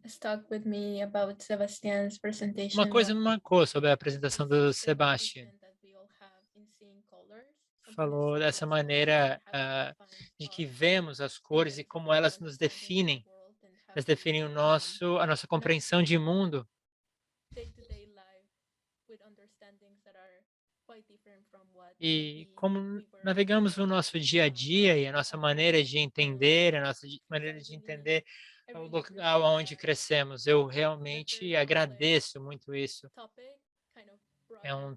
[SPEAKER 5] stuck with me about Sebastian's
[SPEAKER 1] Uma
[SPEAKER 5] presentation
[SPEAKER 1] coisa
[SPEAKER 5] was
[SPEAKER 1] me marcou sobre a apresentação do
[SPEAKER 5] this
[SPEAKER 1] Sebastian.
[SPEAKER 5] evolution that we all have in seeing colors.
[SPEAKER 1] Falou dessa maneira de que vemos as cores e como elas nos definem. Elas definem a nossa compreensão de mundo. E como navegamos no nosso dia a dia e a nossa maneira de entender, o local onde crescemos. Eu realmente agradeço muito isso. É um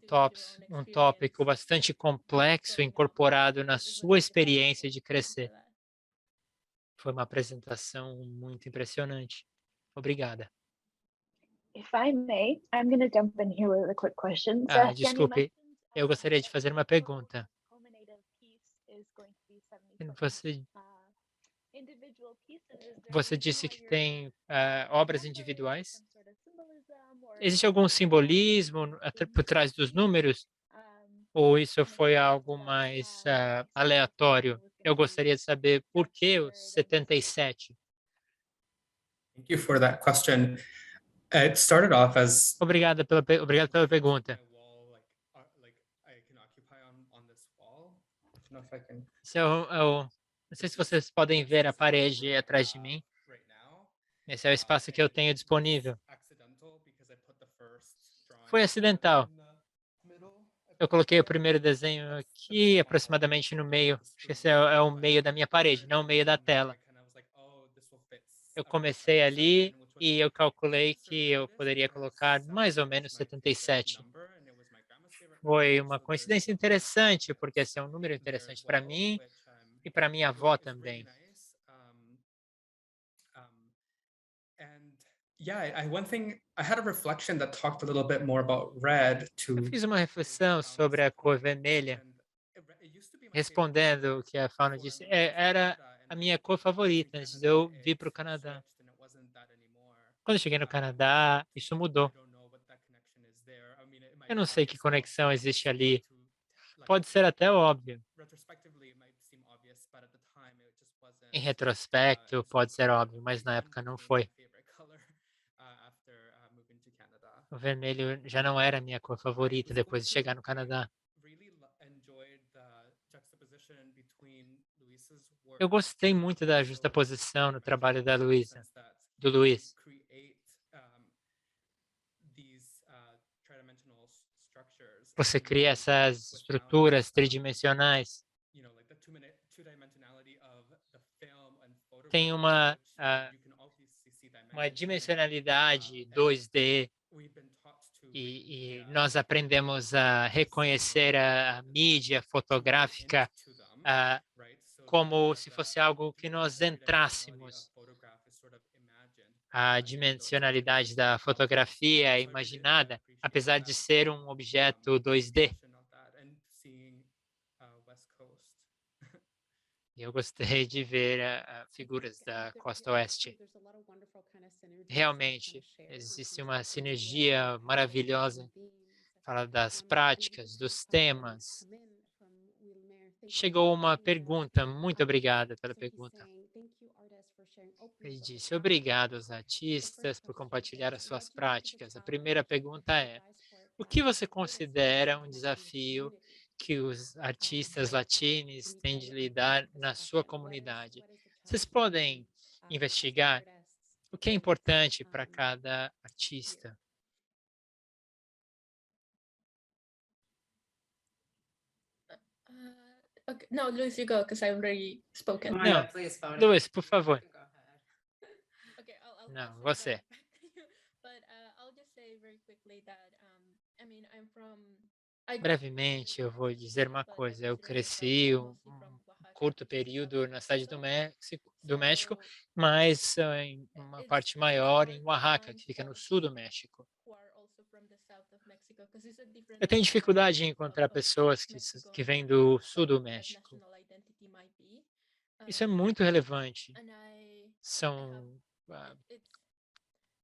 [SPEAKER 1] tópico bastante complexo, incorporado na sua experiência de crescer. Foi uma apresentação muito impressionante. Obrigada.
[SPEAKER 7] If I may, I'm going to jump in here with a quick question. Sebastian, you
[SPEAKER 1] Desculpe,
[SPEAKER 7] mentioned,
[SPEAKER 1] eu gostaria de fazer uma pergunta.
[SPEAKER 7] culminative piece is going to be 77,
[SPEAKER 1] Você,
[SPEAKER 7] individual pieces. Is there
[SPEAKER 1] você
[SPEAKER 7] anything
[SPEAKER 1] disse
[SPEAKER 7] where
[SPEAKER 1] que
[SPEAKER 7] you're
[SPEAKER 1] tem obras
[SPEAKER 7] incorporating
[SPEAKER 1] individuais.
[SPEAKER 7] some sort of symbolism or
[SPEAKER 1] Existe algum simbolismo por trás dos números? Ou isso foi algo mais aleatório? Eu gostaria de saber por que o 77.
[SPEAKER 4] Thank you for that question. It started off as
[SPEAKER 1] Obrigado pela pergunta.
[SPEAKER 4] my wall, I can occupy on this wall. I don't know if I can
[SPEAKER 1] Não sei se vocês podem ver a parede atrás de mim.
[SPEAKER 4] right now.
[SPEAKER 1] Esse é o espaço que eu tenho disponível.
[SPEAKER 4] Accidental because I put the first drawing
[SPEAKER 1] Foi acidental.
[SPEAKER 4] in the middle.
[SPEAKER 1] Eu coloquei o primeiro desenho aqui, aproximadamente no meio. Acho que esse é o meio da minha parede, não o meio da tela. Eu comecei ali e eu calculei que eu poderia colocar mais ou menos 77. Foi uma coincidência interessante, porque esse é um número interessante para mim e para minha avó também.
[SPEAKER 4] Yeah, one thing I had a reflection that talked a little bit more about red to
[SPEAKER 1] Eu fiz uma reflexão sobre a cor vermelha, respondendo o que a Fauna disse. Era a minha cor favorita antes de eu vir para o Canadá. Quando eu cheguei no Canadá, isso mudou. Eu não sei que conexão existe ali. Pode ser até óbvio. Em retrospecto, pode ser óbvio, mas na época não foi. O vermelho já não era a minha cor favorita depois de chegar no Canadá. Eu gostei muito da justaposição no trabalho da Luísa, do Luiz. Você cria essas estruturas tridimensionais. Tem uma dimensionalidade 2D e nós aprendemos a reconhecer a mídia fotográfica como se fosse algo que nós entrássemos. A dimensionalidade da fotografia é imaginada, apesar de ser um objeto 2D. E eu gostei de ver figuras da costa oeste. Realmente, existe uma sinergia maravilhosa. Fala das práticas, dos temas. Chegou uma pergunta, muito obrigada pela pergunta. Ele disse, obrigado aos artistas por compartilhar as suas práticas. A primeira pergunta é, o que você considera um desafio que os artistas latinos têm de lidar na sua comunidade? Vocês podem investigar o que é importante para cada artista?
[SPEAKER 5] Okay. No, Luis, you go because I've already spoken.
[SPEAKER 2] Amanda,
[SPEAKER 1] Não,
[SPEAKER 2] please, Paula.
[SPEAKER 1] Luiz, por favor.
[SPEAKER 2] Go ahead.
[SPEAKER 5] Okay,
[SPEAKER 1] Não,
[SPEAKER 5] send
[SPEAKER 1] você.
[SPEAKER 5] that back to you. But I'll just say very quickly that I mean I'm from.
[SPEAKER 1] Brevemente, eu vou dizer uma coisa. Eu cresci um curto período na cidade do México, mas em uma parte maior em Oaxaca, que fica no sul do México. Eu tenho dificuldade em encontrar pessoas que vêm do sul do México. Isso é muito relevante. São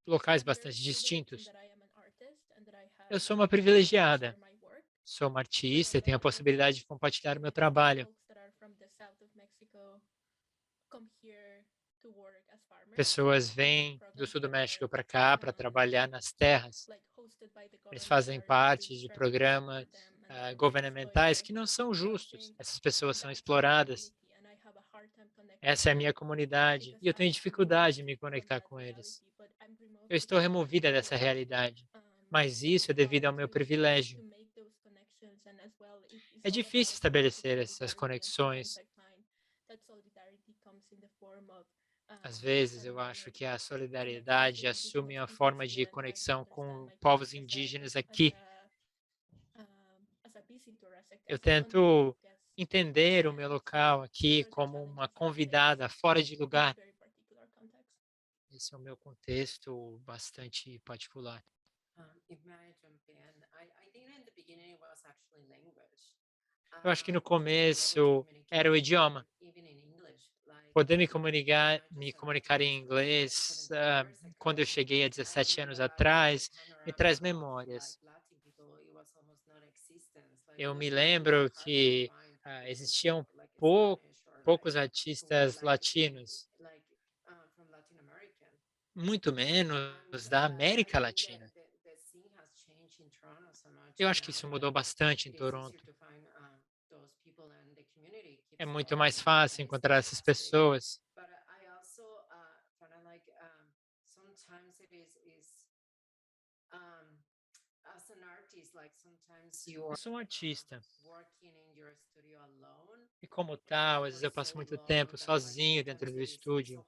[SPEAKER 1] locais bastante distintos. Eu sou uma privilegiada. Sou uma artista e tenho a possibilidade de compartilhar o meu trabalho. Pessoas vêm do sul do México para cá para trabalhar nas terras. Eles fazem parte de programas governamentais que não são justos. Essas pessoas são exploradas. Essa é a minha comunidade e eu tenho dificuldade em me conectar com eles. Eu estou removida dessa realidade, mas isso é devido ao meu privilégio. É difícil estabelecer essas conexões. Às vezes, eu acho que a solidariedade assume a forma de conexão com povos indígenas aqui. Eu tento entender o meu local aqui como uma convidada fora de lugar. Esse é o meu contexto bastante particular.
[SPEAKER 2] If may I jump in? I think in the beginning it was actually language.
[SPEAKER 1] Eu acho que no começo era o idioma. Poder me comunicar em inglês quando eu cheguei há 17 anos atrás me traz memórias. Eu me lembro que existiam poucos artistas latinos, muito menos da América Latina. Eu acho que isso mudou bastante em Toronto. É muito mais fácil encontrar essas pessoas. Eu sou um artista. E como tal, às vezes eu passo muito tempo sozinho dentro do estúdio.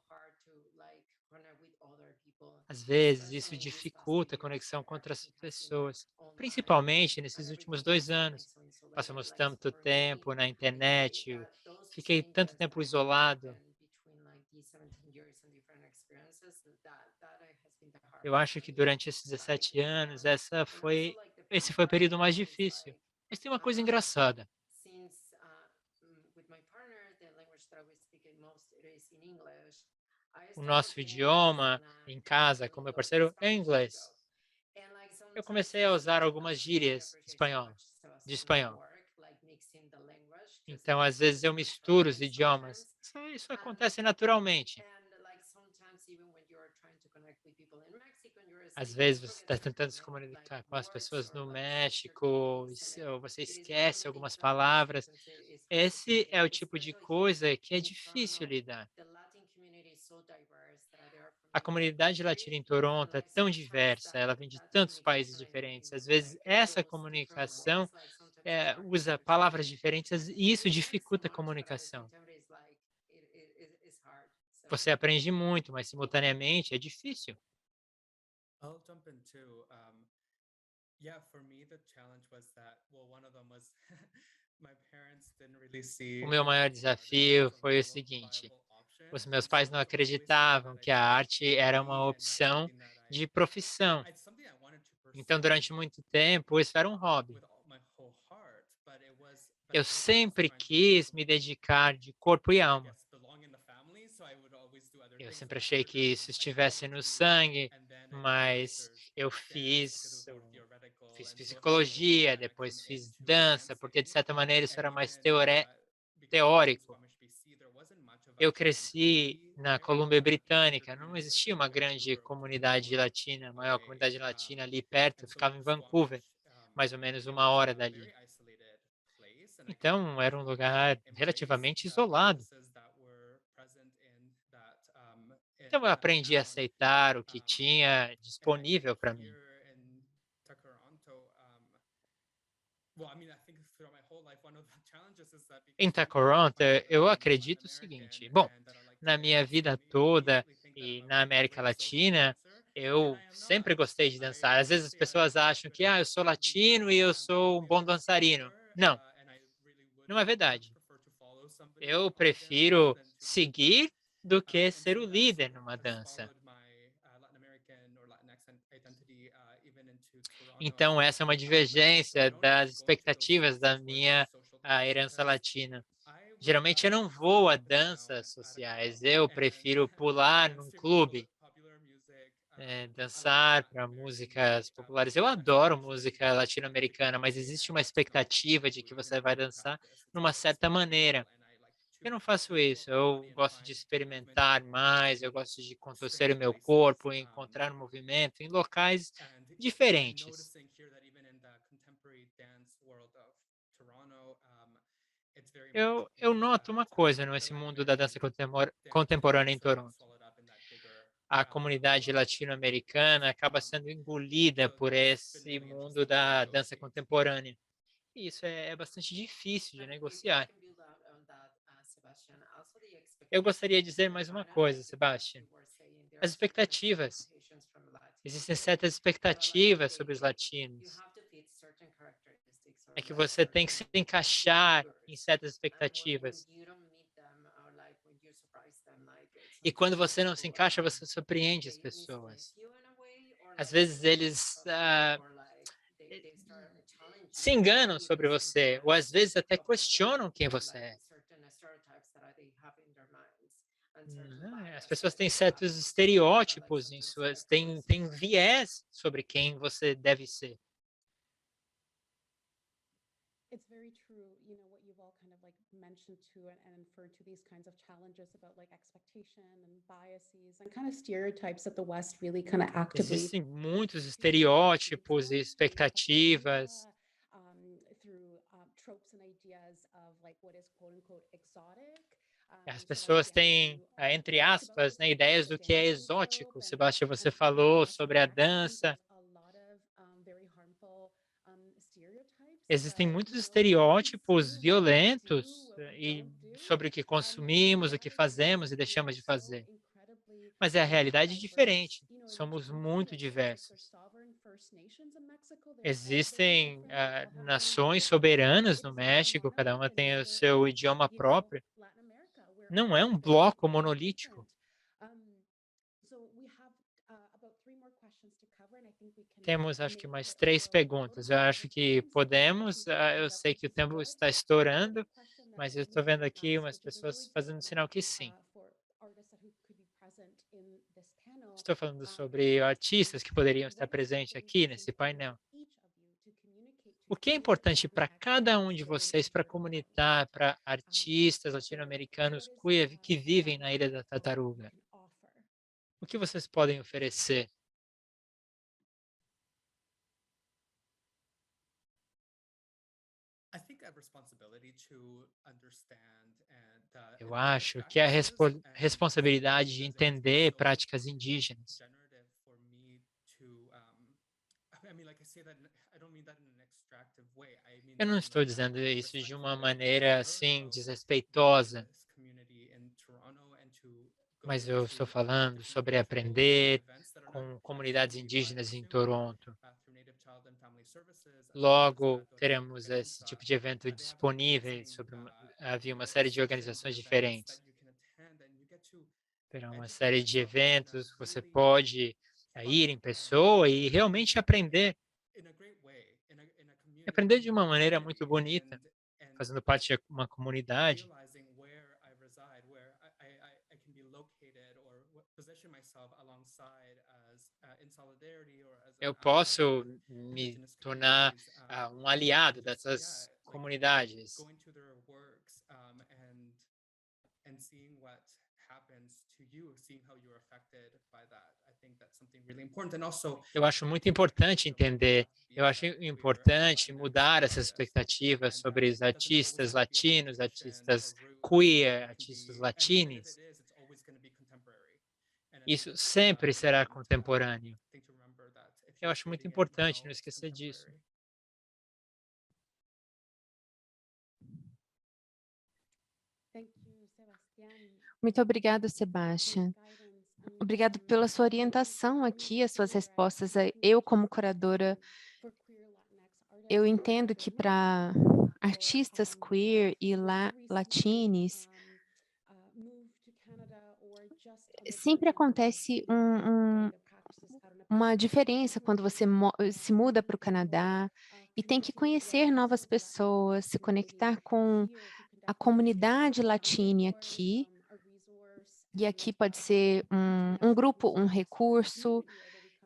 [SPEAKER 1] Às vezes isso dificulta a conexão com outras pessoas, principalmente nesses últimos 2 anos. Passamos tanto tempo na internet, fiquei tanto tempo isolado. Eu acho que durante esses 17 anos, esse foi o período mais difícil. Mas tem uma coisa engraçada. O nosso idioma em casa, com meu parceiro, é inglês. Eu comecei a usar algumas gírias de espanhol. Então, às vezes, eu misturo os idiomas. Isso acontece naturalmente. Às vezes, você está tentando se comunicar com as pessoas no México, ou você esquece algumas palavras. Esse é o tipo de coisa que é difícil lidar. A comunidade latina em Toronto é tão diversa, ela vem de tantos países diferentes. Às vezes, essa comunicação usa palavras diferentes e isso dificulta a comunicação. Você aprende muito, mas simultaneamente é difícil.
[SPEAKER 4] I'll jump in too. Yeah, for me, the challenge was that, well, one of them was
[SPEAKER 1] O meu maior desafio foi o seguinte: os meus pais não acreditavam que a arte era uma opção de profissão. Então, durante muito tempo, isso era um hobby. Eu sempre quis me dedicar de corpo e alma. Eu sempre achei que isso estivesse no sangue, mas eu fiz psicologia, depois fiz dança, porque de certa maneira isso era mais teórico. Eu cresci na Colômbia Britânica, não existia uma grande comunidade latina, a maior comunidade latina ali perto, eu ficava em Vancouver, mais ou menos 1 hora dali. Então, era um lugar relativamente isolado. Então, eu aprendi a aceitar o que tinha disponível para mim. Em Toronto, eu acredito o seguinte: bom, na minha vida toda e na América Latina, eu sempre gostei de dançar. Às vezes as pessoas acham que eu sou latino e eu sou um bom dançarino. Não, não é verdade. Eu prefiro seguir do que ser o líder numa dança. Então, essa é uma divergência das expectativas da minha herança latina. Geralmente eu não vou a danças sociais, eu prefiro pular num clube, dançar para músicas populares. Eu adoro música latino-americana, mas existe uma expectativa de que você vai dançar numa certa maneira. Eu não faço isso, eu gosto de experimentar mais, eu gosto de contorcer o meu corpo, encontrar movimento em locais diferentes. Eu noto uma coisa nesse mundo da dança contemporânea em Toronto. A comunidade latino-americana acaba sendo engolida por esse mundo da dança contemporânea. E isso é bastante difícil de negociar. Eu gostaria de dizer mais uma coisa, Sebastian. As expectativas. Existem certas expectativas sobre os latinos. É que você tem que se encaixar em certas expectativas. E quando você não se encaixa, você surpreende as pessoas. Às vezes eles se enganam sobre você, ou às vezes até questionam quem você é. As pessoas têm certos estereótipos em suas, têm viés sobre quem você deve ser.
[SPEAKER 6] It's very true, what you've all kind of like mentioned to and inferred to these kinds of challenges about like expectation and biases and kind of stereotypes that the West really kind of actively
[SPEAKER 1] Existem muitos estereótipos e expectativas.
[SPEAKER 6] Through tropes and ideas of like what is quote unquote exotic.
[SPEAKER 1] As pessoas têm, entre aspas, ideias do que é exótico. Sebastião, você falou sobre a dança. Existem muitos estereótipos violentos e sobre o que consumimos, o que fazemos e deixamos de fazer. Mas é a realidade diferente. Somos muito diversos. Existem nações soberanas no México, cada uma tem o seu idioma próprio. Não é um bloco monolítico. Temos, acho que, mais 3 perguntas. Eu acho que podemos. Eu sei que o tempo está estourando, mas eu estou vendo aqui umas pessoas fazendo sinal que sim. Estou falando sobre artistas que poderiam estar presentes aqui nesse painel. O que é importante para cada um de vocês para comunicar para artistas latino-americanos que vivem na Ilha da Tartaruga? O que vocês podem oferecer? Eu acho que é a responsabilidade de entender práticas indígenas. Eu não estou dizendo isso de uma maneira assim desrespeitosa, mas eu estou falando sobre aprender com comunidades indígenas em Toronto. Logo, teremos esse tipo de evento disponível havia uma série de organizações diferentes. Terá uma série de eventos, você pode ir em pessoa e realmente aprender de uma maneira muito bonita, fazendo parte de uma comunidade. Eu posso me tornar um aliado dessas comunidades.
[SPEAKER 4] And seeing what happens to you, seeing how you're affected by that. I think that's something really important. And also,
[SPEAKER 1] Eu acho muito importante entender, eu acho importante mudar essas expectativas sobre os artistas latinos, artistas queer, artistas latinos. Isso sempre será contemporâneo. Eu acho muito importante não esquecer disso.
[SPEAKER 3] Muito obrigada, Sebastião. Obrigado pela sua orientação aqui, as suas respostas. Eu, como curadora, eu entendo que para artistas queer e latines, sempre acontece uma diferença quando você se muda para o Canadá e tem que conhecer novas pessoas, se conectar com a comunidade latina aqui. E aqui pode ser um grupo, um recurso,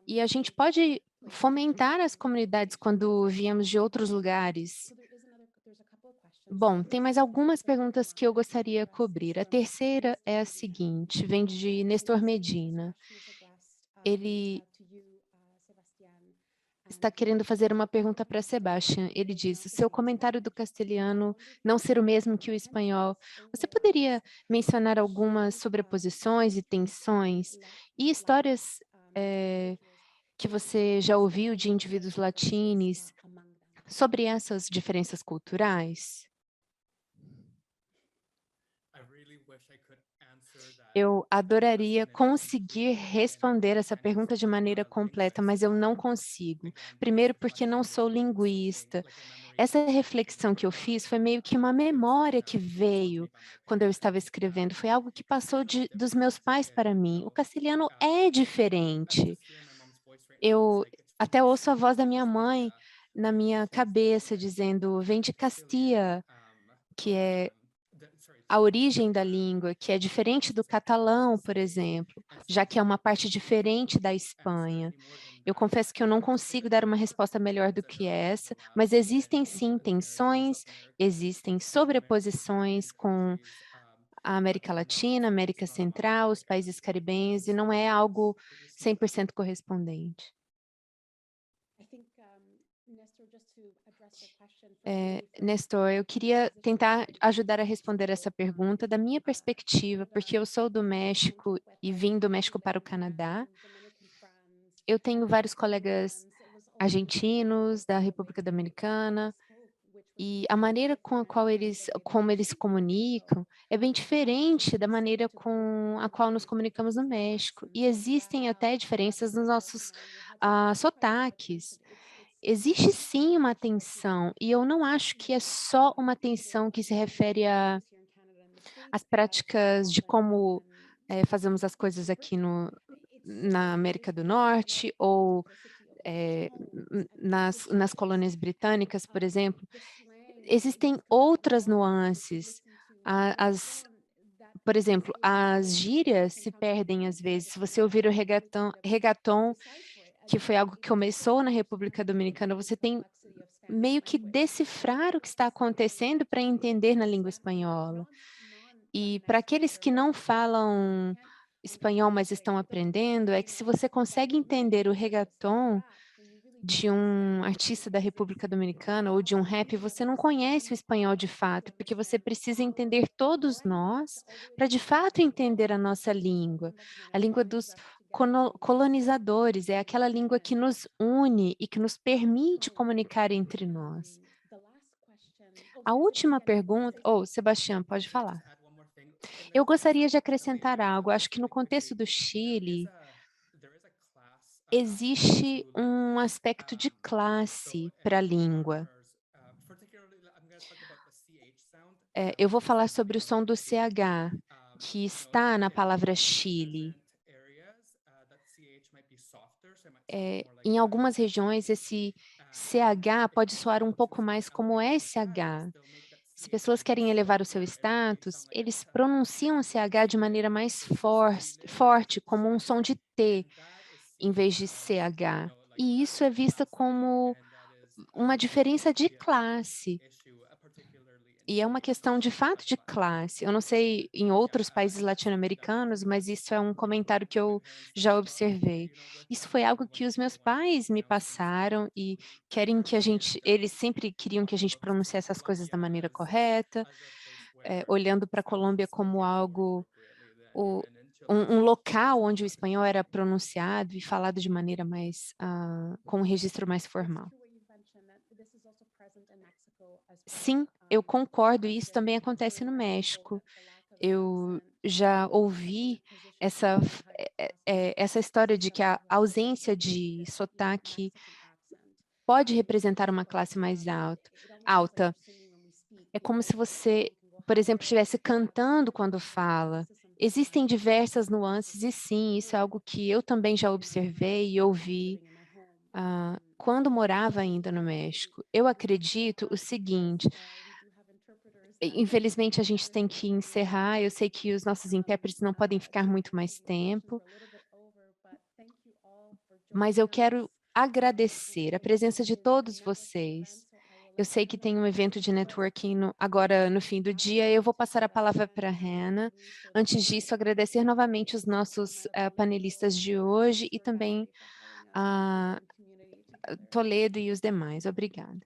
[SPEAKER 3] e a gente pode fomentar as comunidades quando viemos de outros lugares. Bom, tem mais algumas perguntas que eu gostaria de cobrir. A terceira é a seguinte, vem de Nestor Medina. Ele está querendo fazer uma pergunta para Sebastião. Ele diz, o seu comentário do castelhano não ser o mesmo que o espanhol, você poderia mencionar algumas sobreposições e tensões e histórias que você já ouviu de indivíduos latinos sobre essas diferenças culturais? Eu adoraria conseguir responder essa pergunta de maneira completa, mas eu não consigo. Primeiro, porque não sou linguista. Essa reflexão que eu fiz foi meio que uma memória que veio quando eu estava escrevendo. Foi algo que passou dos meus pais para mim. O castelhano é diferente. Eu até ouço a voz da minha mãe na minha cabeça dizendo, vem de Castilla, que é a origem da língua, que é diferente do catalão, por exemplo, já que é uma parte diferente da Espanha. Eu confesso que eu não consigo dar uma resposta melhor do que essa, mas existem sim tensões, existem sobreposições com a América Latina, América Central, os países caribenhos, e não é algo 100% correspondente. Nestor, eu queria tentar ajudar a responder essa pergunta da minha perspectiva, porque eu sou do México e vim do México para o Canadá. Eu tenho vários colegas argentinos, da República Dominicana, e a maneira com a qual como eles se comunicam é bem diferente da maneira com a qual nos comunicamos no México. E existem até diferenças nos nossos sotaques. Existe sim uma tensão, e eu não acho que é só uma tensão que se refere às práticas de como fazemos as coisas aqui na América do Norte, ou nas colônias britânicas, por exemplo. Existem outras nuances. Por exemplo, as gírias se perdem às vezes. Se você ouvir o reggaeton, que foi algo que começou na República Dominicana, você tem meio que decifrar o que está acontecendo para entender na língua espanhola. E para aqueles que não falam espanhol, mas estão aprendendo, é que se você consegue entender o reggaeton de um artista da República Dominicana ou de um rap, você não conhece o espanhol de fato, porque você precisa entender todos nós para de fato entender a nossa língua. A língua dos colonizadores é aquela língua que nos une e que nos permite comunicar entre nós. A última pergunta, Sebastião, pode falar. Eu gostaria de acrescentar algo. Acho que no contexto do Chile, existe um aspecto de classe para a língua. Eu vou falar sobre o som do CH, que está na palavra Chile. Em algumas regiões, esse CH pode soar um pouco mais como SH. Se pessoas querem elevar o seu status, eles pronunciam o CH de maneira mais forte, como um som de T, em vez de CH. E isso é vista como uma diferença de classe. E é uma questão de fato de classe. Eu não sei em outros países latino-americanos, mas isso é um comentário que eu já observei. Isso foi algo que os meus pais me passaram e eles sempre queriam que a gente pronunciasse as coisas da maneira correta, olhando para a Colômbia como algo, um local onde o espanhol era pronunciado e falado de maneira mais, com um registro mais formal. Sim, eu concordo, e isso também acontece no México. Eu já ouvi essa história de que a ausência de sotaque pode representar uma classe mais alta. É como se você, por exemplo, estivesse cantando quando fala. Existem diversas nuances, e sim, isso é algo que eu também já observei e ouvi quando morava ainda no México. Eu acredito o seguinte: infelizmente, a gente tem que encerrar. Eu sei que os nossos intérpretes não podem ficar muito mais tempo, mas eu quero agradecer a presença de todos vocês. Eu sei que tem um evento de networking agora no fim do dia. Eu vou passar a palavra para a Hannah. Antes disso, agradecer novamente os nossos panelistas de hoje e também a Toledo e os demais. Obrigada.